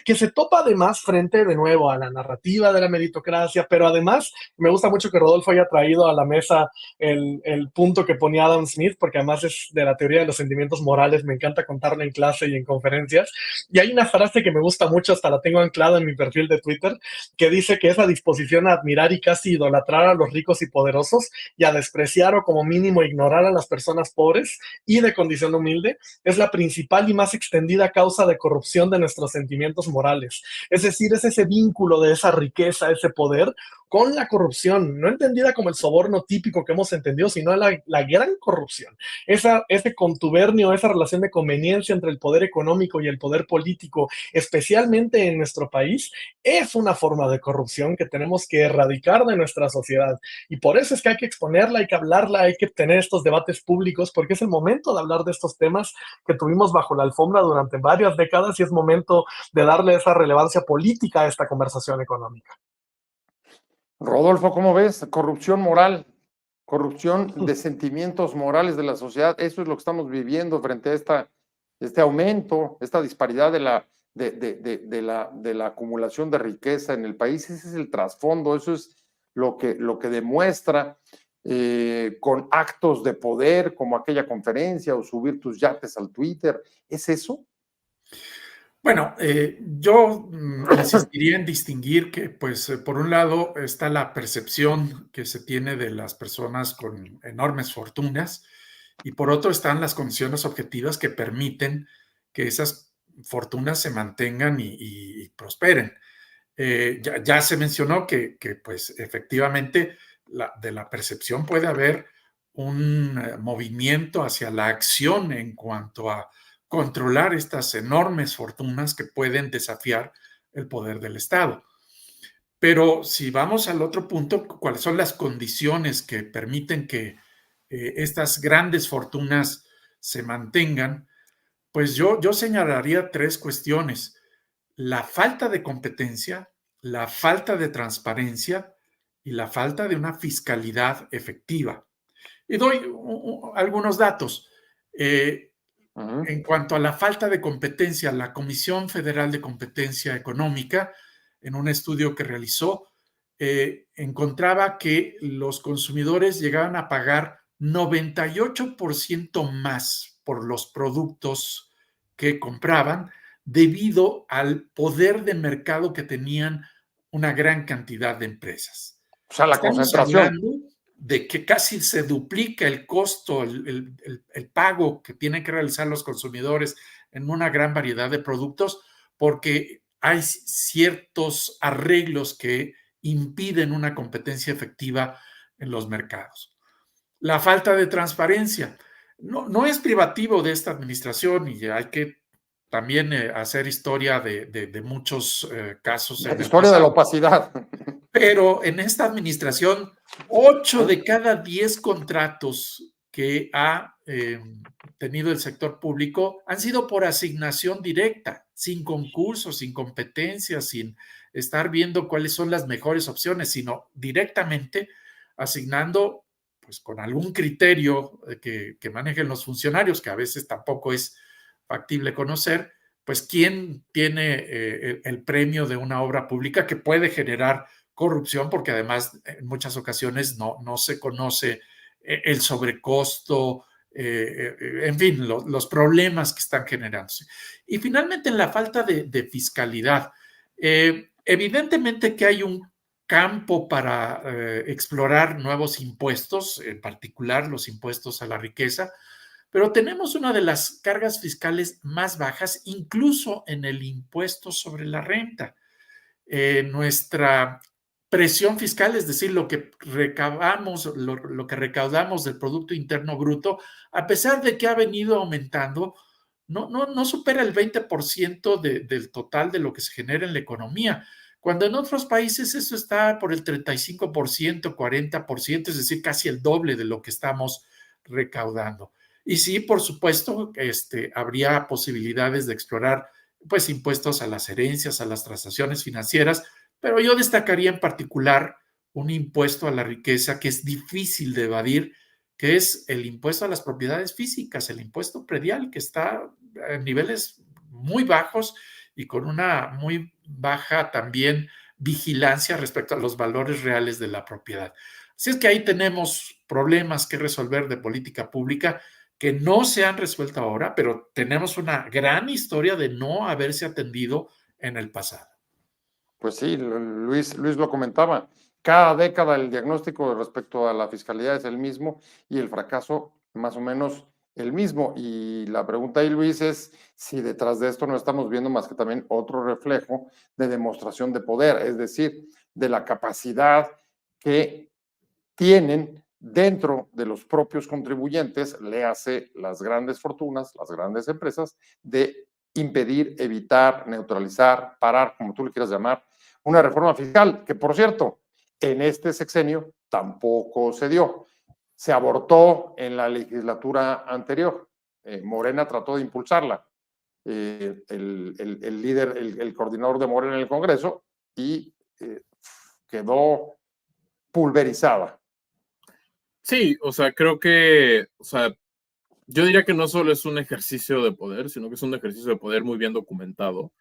que se topa además frente de nuevo a la narrativa de la meritocracia, pero además me gusta mucho que Rodolfo haya traído a la mesa el punto que ponía Adam Smith, porque además es de la teoría de los sentimientos morales, me encanta contarlo en clase y en conferencias, y hay una frase que me gusta mucho, hasta la tengo anclada en mi perfil de Twitter, que dice que esa disposición a admirar y casi idolatrar a los ricos y poderosos, y a despreciar o como mínimo ignorar a las personas pobres y de condición humilde, es la principal y más extendida causa de corrupción de nuestros sentimientos morales. Es decir, es ese vínculo de esa riqueza, ese poder, con la corrupción, no entendida como el soborno típico que hemos entendido, sino la gran corrupción. Ese contubernio, esa relación de conveniencia entre el poder económico y el poder político, especialmente en nuestro país, es una forma de corrupción que tenemos que erradicar de nuestra sociedad. Y por eso es que hay que exponerla, hay que hablarla, hay que tener estos debates públicos, porque es el momento de hablar de estos temas que tuvimos bajo la alfombra durante varias décadas, y es momento de darle esa relevancia política a esta conversación económica. Rodolfo, ¿cómo ves? Corrupción moral, corrupción de sentimientos morales de la sociedad. Eso es lo que estamos viviendo frente a este aumento, esta disparidad de la acumulación de riqueza en el país. Ese es el trasfondo, eso es lo que demuestra con actos de poder como aquella conferencia o subir tus yates al Twitter. ¿Es eso? Bueno, yo insistiría en distinguir que, pues, por un lado está la percepción que se tiene de las personas con enormes fortunas, y por otro están las condiciones objetivas que permiten que esas fortunas se mantengan y prosperen. Ya se mencionó que, pues, efectivamente, de la percepción puede haber un movimiento hacia la acción en cuanto a controlar estas enormes fortunas que pueden desafiar el poder del Estado. Pero si vamos al otro punto, ¿cuáles son las condiciones que permiten que estas grandes fortunas se mantengan? Pues yo señalaría 3 cuestiones: la falta de competencia, la falta de transparencia y la falta de una fiscalidad efectiva. Y doy algunos datos. En cuanto a la falta de competencia, la Comisión Federal de Competencia Económica, en un estudio que realizó, encontraba que los consumidores llegaban a pagar 98% más por los productos que compraban debido al poder de mercado que tenían una gran cantidad de empresas. O sea, la Estamos concentración. hablando de que casi se duplica el costo, el pago que tienen que realizar los consumidores en una gran variedad de productos, porque hay ciertos arreglos que impiden una competencia efectiva en los mercados. La falta de transparencia no es privativo de esta administración y hay que también hacer historia de muchos casos. La historia de la opacidad. Pero en esta administración, 8 de cada 10 contratos que ha tenido el sector público han sido por asignación directa, sin concursos, sin competencias, sin estar viendo cuáles son las mejores opciones, sino directamente asignando, pues con algún criterio que manejen los funcionarios, que a veces tampoco es factible conocer, pues quién tiene el premio de una obra pública que puede generar corrupción, porque además en muchas ocasiones no se conoce el sobrecosto, en fin, los problemas que están generándose. Y finalmente en la falta de fiscalidad. Evidentemente que hay un campo para explorar nuevos impuestos, en particular los impuestos a la riqueza, pero tenemos una de las cargas fiscales más bajas, incluso en el impuesto sobre la renta. Nuestra presión fiscal, es decir, lo que recaudamos, lo que recaudamos del Producto Interno Bruto, a pesar de que ha venido aumentando, no supera el 20% del total de lo que se genera en la economía, cuando en otros países eso está por el 35%, 40%, es decir, casi el doble de lo que estamos recaudando. Y sí, por supuesto, habría posibilidades de explorar pues impuestos a las herencias, a las transacciones financieras, pero yo destacaría en particular un impuesto a la riqueza que es difícil de evadir, que es el impuesto a las propiedades físicas, el impuesto predial, que está en niveles muy bajos y con una muy baja también vigilancia respecto a los valores reales de la propiedad. Así es que ahí tenemos problemas que resolver de política pública que no se han resuelto ahora, pero tenemos una gran historia de no haberse atendido en el pasado. Pues sí, Luis lo comentaba. Cada década el diagnóstico respecto a la fiscalidad es el mismo y el fracaso más o menos el mismo. Y la pregunta ahí, Luis, es si detrás de esto no estamos viendo más que también otro reflejo de demostración de poder, es decir, de la capacidad que tienen dentro de los propios contribuyentes, léase las grandes fortunas, las grandes empresas, de impedir, evitar, neutralizar, parar, como tú le quieras llamar, una reforma fiscal, que por cierto, en este sexenio tampoco se dio. Se abortó en la legislatura anterior. Morena trató de impulsarla. El líder, el coordinador de Morena en el Congreso, y quedó pulverizada. Sí, o sea, creo que, o sea, yo diría que no solo es un ejercicio de poder, sino que es un ejercicio de poder muy bien documentado,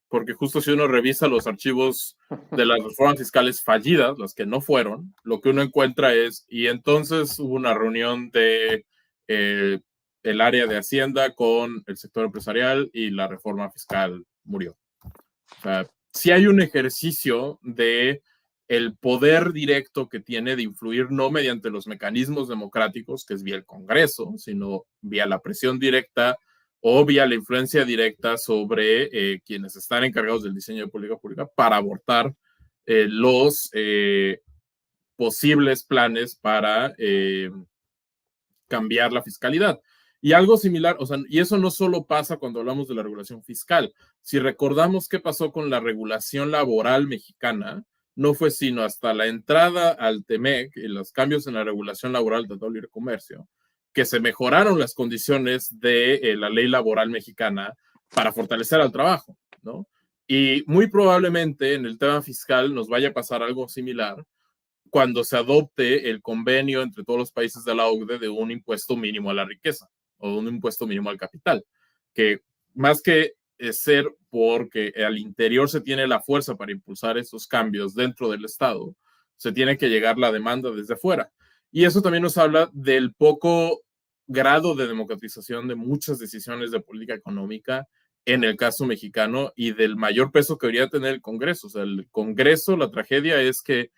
porque justo si uno revisa los archivos de las reformas fiscales fallidas, las que no fueron, lo que uno encuentra es, y entonces hubo una reunión de el área de Hacienda con el sector empresarial y la reforma fiscal murió. O sea, si hay un ejercicio de el poder directo que tiene de influir no mediante los mecanismos democráticos, que es vía el Congreso, sino vía la presión directa o vía la influencia directa sobre quienes están encargados del diseño de política pública para abortar los posibles planes para cambiar la fiscalidad. Y algo similar, o sea, y eso no solo pasa cuando hablamos de la regulación fiscal. Si recordamos qué pasó con la regulación laboral mexicana, no fue sino hasta la entrada al TEMEC y los cambios en la regulación laboral del Libre Comercio que se mejoraron las condiciones de la ley laboral mexicana para fortalecer al trabajo, ¿no? Y muy probablemente en el tema fiscal nos vaya a pasar algo similar cuando se adopte el convenio entre todos los países de la OCDE de un impuesto mínimo a la riqueza o de un impuesto mínimo al capital, que más que ser porque al interior se tiene la fuerza para impulsar esos cambios dentro del Estado, se tiene que llegar la demanda desde afuera. Y eso también nos habla del poco grado de democratización de muchas decisiones de política económica en el caso mexicano y del mayor peso que debería tener el Congreso. O sea, el Congreso, la tragedia es que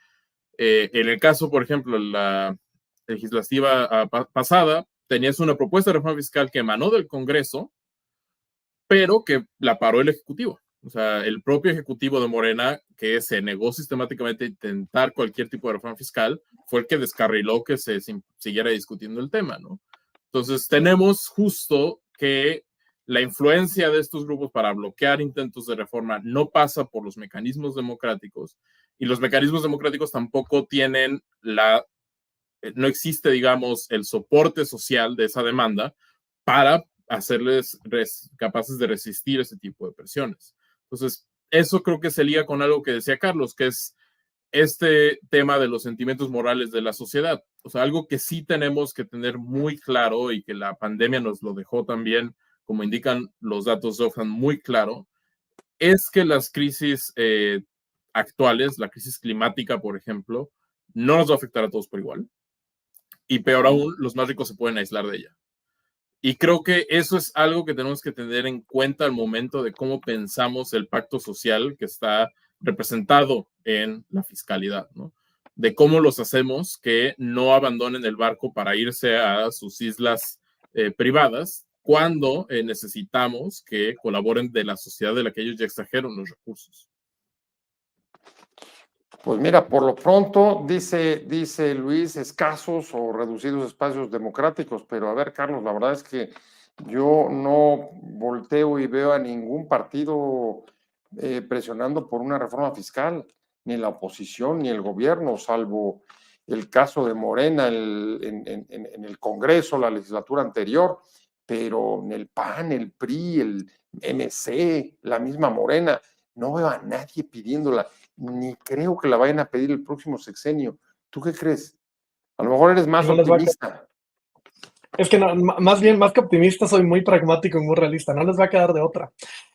en el caso, por ejemplo, la legislativa pasada, tenías una propuesta de reforma fiscal que emanó del Congreso, pero que la paró el Ejecutivo. O sea, el propio Ejecutivo de Morena, que se negó sistemáticamente a intentar cualquier tipo de reforma fiscal, fue el que descarriló que se siguiera discutiendo el tema, ¿no? Entonces, tenemos justo que la influencia de estos grupos para bloquear intentos de reforma no pasa por los mecanismos democráticos, y los mecanismos democráticos tampoco tienen no existe, digamos, el soporte social de esa demanda para hacerles capaces de resistir ese tipo de presiones. Entonces, eso creo que se liga con algo que decía Carlos, que es este tema de los sentimientos morales de la sociedad. O sea, algo que sí tenemos que tener muy claro y que la pandemia nos lo dejó también, como indican los datos de Oxfam, muy claro, es que las crisis actuales, la crisis climática, por ejemplo, no nos va a afectar a todos por igual. Y peor aún, los más ricos se pueden aislar de ella. Y creo que eso es algo que tenemos que tener en cuenta al momento de cómo pensamos el pacto social que está representado en la fiscalidad, ¿no? De cómo los hacemos que no abandonen el barco para irse a sus islas privadas cuando necesitamos que colaboren de la sociedad de la que ellos ya extrajeron los recursos. Pues mira, por lo pronto, dice Luis, escasos o reducidos espacios democráticos, pero a ver, Carlos, la verdad es que yo no volteo y veo a ningún partido presionando por una reforma fiscal, ni la oposición, ni el gobierno, salvo el caso de Morena en el Congreso, la legislatura anterior, pero en el PAN, el PRI, el MC, la misma Morena, no veo a nadie pidiéndola, ni creo que la vayan a pedir el próximo sexenio. ¿Tú qué crees? A lo mejor eres más optimista. Es que no, más bien, más que optimista, soy muy pragmático y muy realista. No les va a quedar de otra.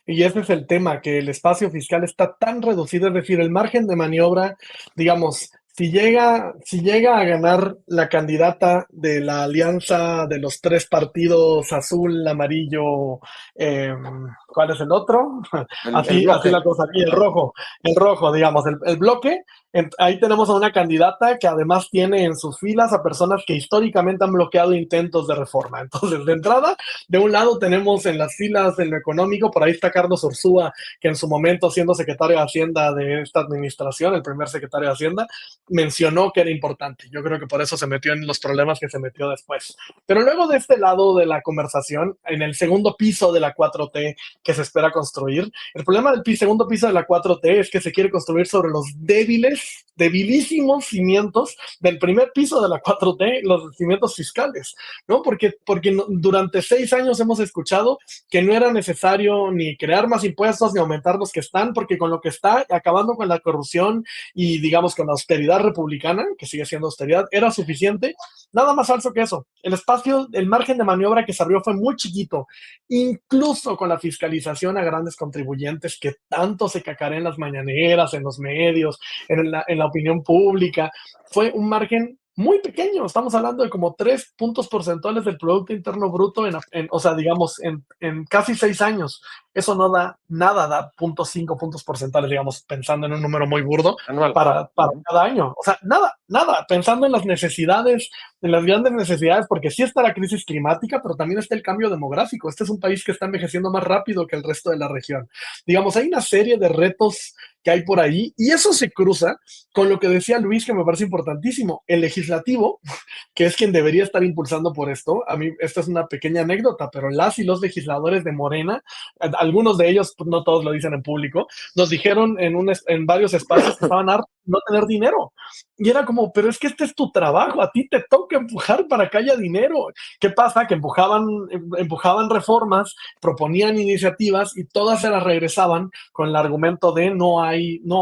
Y ese es el tema, que el espacio fiscal está tan reducido, es decir, el margen de maniobra, digamos, si llega a ganar la candidata de la alianza de los tres partidos azul, amarillo, ¿cuál es el otro? Así la cosa, y el rojo, digamos, el bloque. Ahí tenemos a una candidata que además tiene en sus filas a personas que históricamente han bloqueado intentos de reforma. Entonces, de entrada, de un lado tenemos en las filas en lo económico, por ahí está Carlos Ursúa, que en su momento, siendo secretario de Hacienda de esta administración, el primer secretario de Hacienda, mencionó que era importante. Yo creo que por eso se metió en los problemas que se metió después. Pero luego de este lado de la conversación, en el segundo piso de la 4T que se espera construir, el problema del segundo piso de la 4T es que se quiere construir sobre los debilísimos cimientos del primer piso de la 4T, los cimientos fiscales, ¿no? Porque durante 6 años hemos escuchado que no era necesario ni crear más impuestos ni aumentar los que están, porque con lo que está acabando con la corrupción y, digamos, con la austeridad republicana, que sigue siendo austeridad, era suficiente. Nada más falso que eso. El margen de maniobra que se abrió fue muy chiquito, incluso con la fiscalización a grandes contribuyentes que tanto se cacarean en las mañaneras, en los medios, en la opinión pública. Fue un margen muy pequeño, estamos hablando de como 3 puntos porcentuales del Producto Interno Bruto en casi 6 años. Eso no da nada, da 0.5 puntos porcentuales, digamos, pensando en un número muy burdo, anual para cada año. O sea, nada, pensando en las necesidades, en las grandes necesidades, porque sí está la crisis climática, pero también está el cambio demográfico. Este es un país que está envejeciendo más rápido que el resto de la región. Digamos, hay una serie de retos que hay por ahí, y eso se cruza con lo que decía Luis, que me parece importantísimo. El legislativo, que es quien debería estar impulsando por esto, a mí esta es una pequeña anécdota, pero las y los legisladores de Morena, algunos de ellos, no todos lo dicen en público, nos dijeron en varios espacios que estaban hartos de no tener dinero. Y era como, pero es que este es tu trabajo, a ti te toca empujar para que haya dinero. ¿Qué pasa? Que empujaban reformas, proponían iniciativas y todas se las regresaban con el argumento de no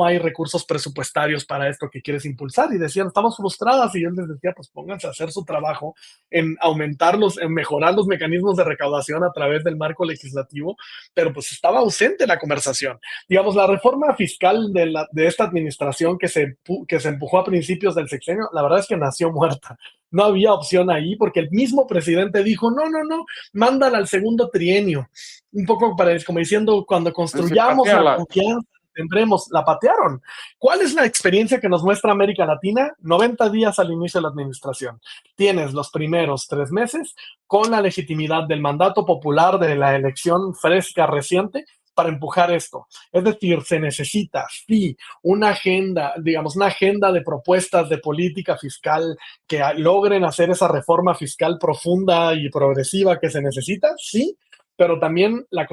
hay recursos presupuestarios para esto que quieres impulsar. Y decían, estamos frustradas. Y yo les decía, pues pónganse a hacer su trabajo en en mejorar los mecanismos de recaudación a través del marco legislativo, pero pues estaba ausente la conversación. Digamos, la reforma fiscal de esta administración que que se empujó a principios del sexenio, la verdad es que nació muerta. No había opción ahí porque el mismo presidente dijo, no, no, no, mándala al segundo trienio. Un poco como diciendo, cuando construyamos la confianza, tendremos, la patearon. ¿Cuál es la experiencia que nos muestra América Latina? 90 días al inicio de la administración. Tienes los primeros 3 meses con la legitimidad del mandato popular de la elección fresca reciente para empujar esto. Es decir, se necesita, sí, una agenda, digamos, una agenda de propuestas de política fiscal que logren hacer esa reforma fiscal profunda y progresiva que se necesita, sí, pero también la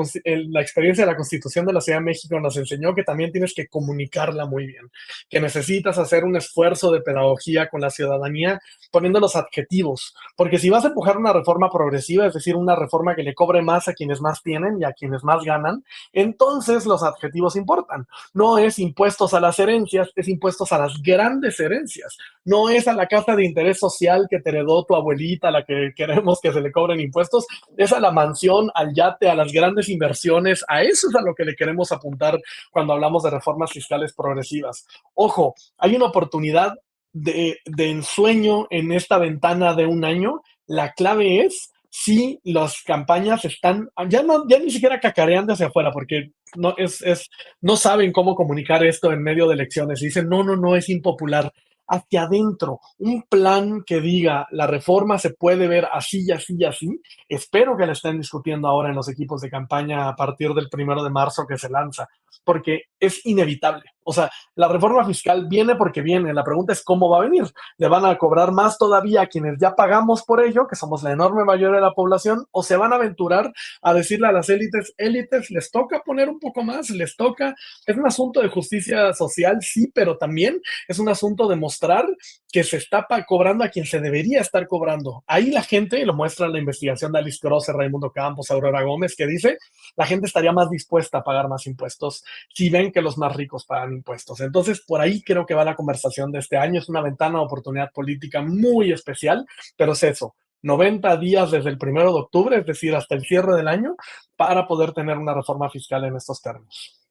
experiencia de la Constitución de la Ciudad de México nos enseñó que también tienes que comunicarla muy bien, que necesitas hacer un esfuerzo de pedagogía con la ciudadanía poniendo los adjetivos, porque si vas a empujar una reforma progresiva, es decir, una reforma que le cobre más a quienes más tienen y a quienes más ganan, entonces los adjetivos importan. No es impuestos a las herencias, es impuestos a las grandes herencias. No es a la casa de interés social que te heredó tu abuelita, a la que queremos que se le cobren impuestos, es a la mansión, al yate, a las grandes inversiones, a eso es a lo que le queremos apuntar cuando hablamos de reformas fiscales progresivas. Ojo, hay una oportunidad de ensueño en esta ventana de un año. La clave es si las campañas están, ya ni siquiera cacareando hacia afuera, porque no saben cómo comunicar esto en medio de elecciones. Dicen, no, no, no, es impopular. Hacia adentro, un plan que diga la reforma se puede ver así y así y así. Espero que la estén discutiendo ahora en los equipos de campaña a partir del 1 de marzo que se lanza, porque es inevitable. O sea, la reforma fiscal viene porque viene. La pregunta es cómo va a venir. ¿Le van a cobrar más todavía a quienes ya pagamos por ello, que somos la enorme mayoría de la población, o se van a aventurar a decirle a las élites, les toca poner un poco más, les toca? Es un asunto de justicia social, sí, pero también es un asunto de mostrar que se está cobrando a quien se debería estar cobrando. Ahí la gente, y lo muestra la investigación de Alice Grosser, Raimundo Campos, Aurora Gómez, que dice, la gente estaría más dispuesta a pagar más impuestos si ven que los más ricos pagan impuestos. Entonces, por ahí creo que va la conversación de este año. Es una ventana de oportunidad política muy especial, pero es eso, 90 días desde el 1 de octubre, es decir, hasta el cierre del año, para poder tener una reforma fiscal en estos términos.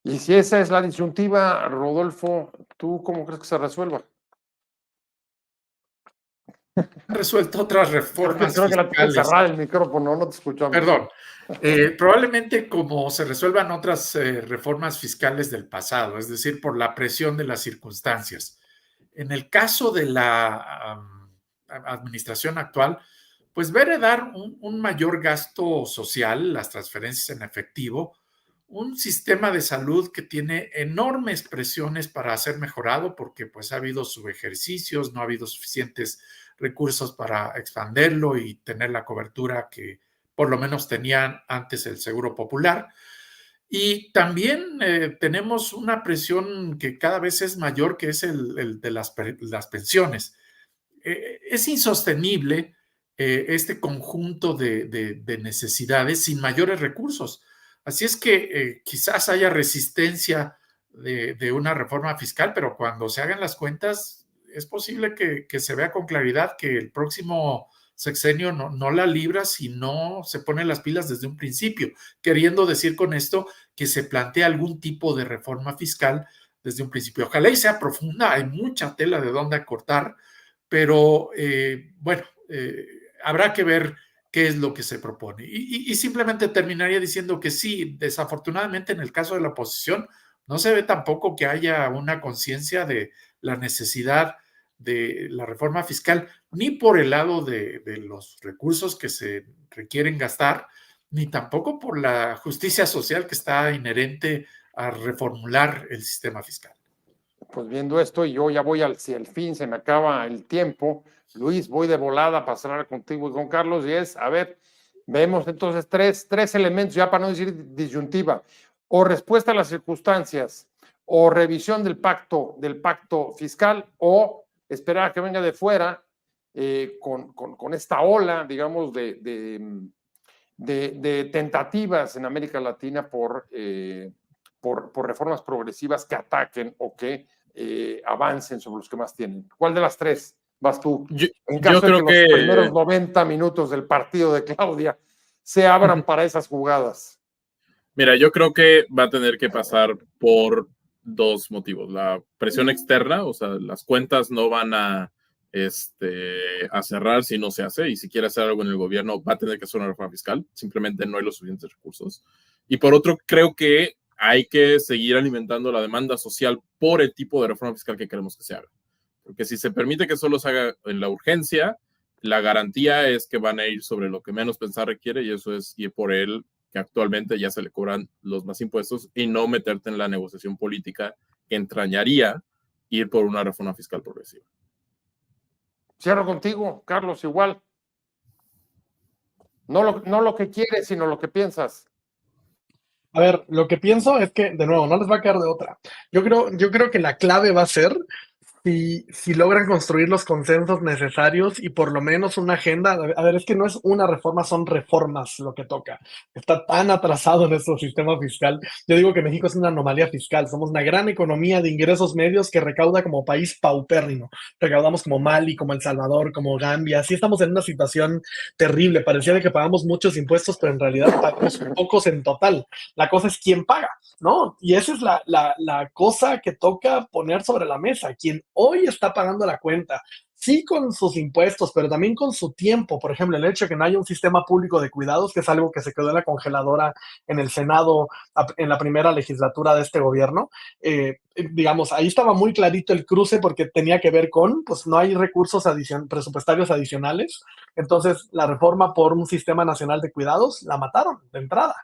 Y si esa es la disyuntiva, Rodolfo, ¿tú cómo crees que se resuelva? Han resuelto otras reformas Creo que la fiscales. cerrar el micrófono, no te escuchamos. Perdón. Probablemente como se resuelvan otras reformas fiscales del pasado, es decir, por la presión de las circunstancias. En el caso de la administración actual, pues va a heredar un mayor gasto social, las transferencias en efectivo, un sistema de salud que tiene enormes presiones para ser mejorado porque pues ha habido subejercicios, no ha habido suficientes recursos para expanderlo y tener la cobertura que por lo menos tenían antes el Seguro Popular. Y también tenemos una presión que cada vez es mayor, que es el de las pensiones. Es insostenible este conjunto de necesidades sin mayores recursos. Así es que quizás haya resistencia de una reforma fiscal, pero cuando se hagan las cuentas, es posible que se vea con claridad que el próximo sexenio no la libra si no se pone las pilas desde un principio, queriendo decir con esto que se plantea algún tipo de reforma fiscal desde un principio. Ojalá y sea profunda, hay mucha tela de dónde cortar, pero habrá que ver qué es lo que se propone. Y simplemente terminaría diciendo que sí, desafortunadamente en el caso de la oposición, no se ve tampoco que haya una conciencia de la necesidad de la reforma fiscal, ni por el lado de los recursos que se requieren gastar, ni tampoco por la justicia social que está inherente a reformular el sistema fiscal. Pues viendo esto, y yo ya voy al fin, se me acaba el tiempo. Luis, voy de volada para cerrar contigo y con Carlos, y es, a ver, vemos entonces tres elementos, ya para no decir disyuntiva, o respuesta a las circunstancias, o revisión del pacto fiscal, o esperar a que venga de fuera con esta ola, digamos, de tentativas en América Latina por reformas progresivas que ataquen o que avancen sobre los que más tienen. ¿Cuál de las tres vas tú? En caso de que los primeros 90 minutos del partido de Claudia se abran para esas jugadas. Mira, yo creo que va a tener que pasar por dos motivos. La presión externa, o sea, las cuentas no van a cerrar si no se hace, y si quiere hacer algo en el gobierno va a tener que hacer una reforma fiscal, simplemente no hay los suficientes recursos. Y por otro, creo que hay que seguir alimentando la demanda social por el tipo de reforma fiscal que queremos que se haga. Porque si se permite que solo se haga en la urgencia, la garantía es que van a ir sobre lo que menos pensar requiere, y eso es ir por él, que actualmente ya se le cobran los más impuestos, y no meterte en la negociación política que entrañaría ir por una reforma fiscal progresiva. Cierro contigo, Carlos, igual. No lo que quieres, sino lo que piensas. A ver, lo que pienso es que, de nuevo, no les va a quedar de otra. Yo creo que la clave va a ser si logran construir los consensos necesarios y por lo menos una agenda. A ver, es que no es una reforma, son reformas lo que toca. Está tan atrasado nuestro sistema fiscal. Yo digo que México es una anomalía fiscal. Somos una gran economía de ingresos medios que recauda como país paupérrimo. Recaudamos como Mali, como El Salvador, como Gambia. Sí estamos en una situación terrible. Parecía de que pagamos muchos impuestos, pero en realidad pagamos pocos en total. La cosa es quién paga, ¿no? Y esa es la cosa que toca poner sobre la mesa. Quien hoy está pagando la cuenta, sí con sus impuestos, pero también con su tiempo. Por ejemplo, el hecho de que no haya un sistema público de cuidados, que es algo que se quedó en la congeladora en el Senado en la primera legislatura de este gobierno. Digamos, ahí estaba muy clarito el cruce porque tenía que ver con, pues no hay recursos presupuestarios adicionales. Entonces, la reforma por un sistema nacional de cuidados la mataron de entrada.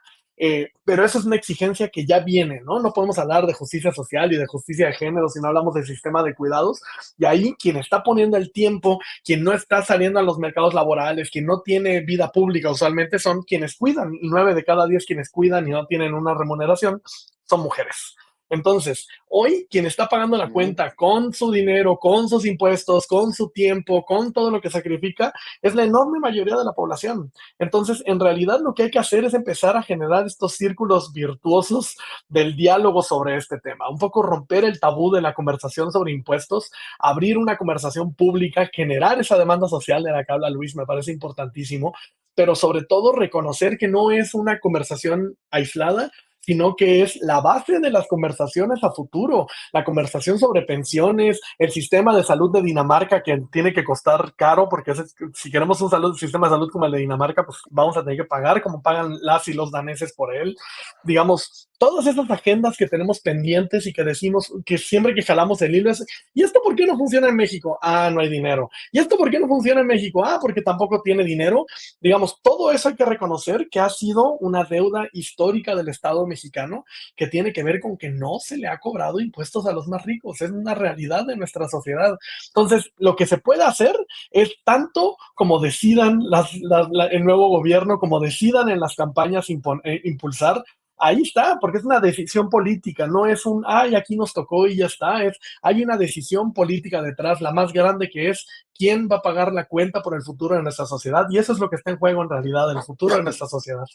Pero eso es una exigencia que ya viene, ¿no? No podemos hablar de justicia social y de justicia de género si no hablamos del sistema de cuidados. Y ahí quien está poniendo el tiempo, quien no está saliendo a los mercados laborales, quien no tiene vida pública usualmente son quienes cuidan. Y 9 de cada 10 quienes cuidan y no tienen una remuneración son mujeres. Entonces, hoy quien está pagando la cuenta con su dinero, con sus impuestos, con su tiempo, con todo lo que sacrifica, es la enorme mayoría de la población. Entonces, en realidad lo que hay que hacer es empezar a generar estos círculos virtuosos del diálogo sobre este tema, un poco romper el tabú de la conversación sobre impuestos, abrir una conversación pública, generar esa demanda social de la que habla Luis, me parece importantísimo, pero sobre todo reconocer que no es una conversación aislada, sino que es la base de las conversaciones a futuro, la conversación sobre pensiones, el sistema de salud de Dinamarca, que tiene que costar caro, porque si queremos un sistema de salud como el de Dinamarca, pues vamos a tener que pagar como pagan las y los daneses por él. Digamos, todas esas agendas que tenemos pendientes y que decimos, que siempre que jalamos el hilo es, ¿y esto por qué no funciona en México? Ah, no hay dinero. ¿Y esto por qué no funciona en México? Ah, porque tampoco tiene dinero. Digamos, todo eso hay que reconocer que ha sido una deuda histórica del Estado mexicano que tiene que ver con que no se le ha cobrado impuestos a los más ricos. Es una realidad de nuestra sociedad. Entonces, lo que se puede hacer es tanto como decidan el nuevo gobierno, como decidan en las campañas impulsar. Ahí está, porque es una decisión política, no es un, ay, aquí nos tocó y ya está, hay una decisión política detrás, la más grande, que es quién va a pagar la cuenta por el futuro de nuestra sociedad, y eso es lo que está en juego en realidad, el futuro de nuestra sociedad.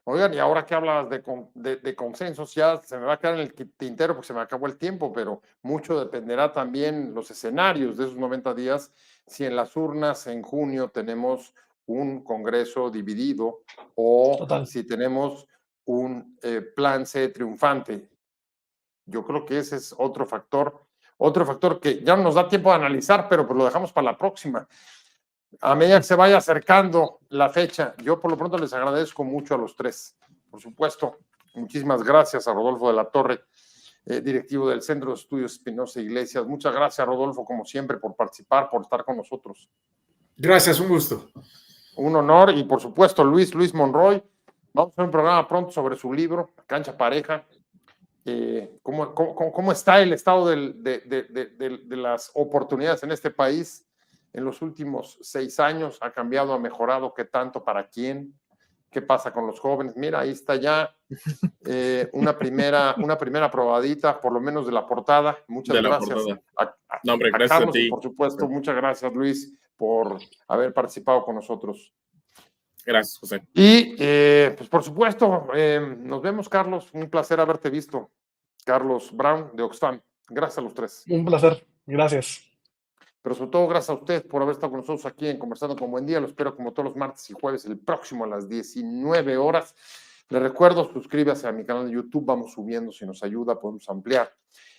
Oigan, y ahora que hablas de consensos, ya se me va a quedar en el tintero porque se me acabó el tiempo, pero mucho dependerá también los escenarios de esos 90 días, si en las urnas en junio tenemos un Congreso dividido o Total. si tenemos un plan C triunfante. Yo creo que ese es otro factor que ya no nos da tiempo de analizar, pero pues lo dejamos para la próxima. A medida que se vaya acercando la fecha, yo por lo pronto les agradezco mucho a los tres. Por supuesto, muchísimas gracias a Rodolfo de la Torre, directivo del Centro de Estudios Espinosa Iglesias. Muchas gracias, Rodolfo, como siempre, por participar, por estar con nosotros. Gracias, un gusto. Un honor. Y por supuesto, Luis Monroy. Vamos a hacer un programa pronto sobre su libro, Cancha Pareja. ¿Cómo está el estado de las oportunidades en este país en los últimos 6 años? ¿Ha cambiado, ha mejorado? ¿Qué tanto? ¿Para quién? ¿Qué pasa con los jóvenes? Mira, ahí está ya una primera probadita, por lo menos de la portada. Muchas gracias. Gracias Carlos, a ti. y por supuesto, muchas gracias, Luis, por haber participado con nosotros. Gracias, José. Y, pues por supuesto, nos vemos, Carlos. Un placer haberte visto. Carlos Brown, de Oxfam. Gracias a los tres. Un placer. Gracias. Pero sobre todo, gracias a usted por haber estado con nosotros aquí en Conversando con Buen Día. Lo espero como todos los martes y jueves, el próximo a las 19 horas. Les recuerdo, suscríbase a mi canal de YouTube, vamos subiendo, si nos ayuda, podemos ampliar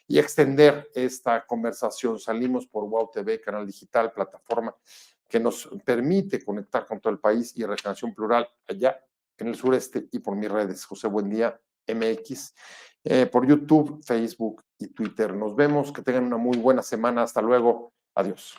y extender esta conversación. Salimos por WOW TV, canal digital, plataforma que nos permite conectar con todo el país y Regeneración Plural allá en el sureste y por mis redes, José Buendía MX, por YouTube, Facebook y Twitter. Nos vemos, que tengan una muy buena semana. Hasta luego. Adiós.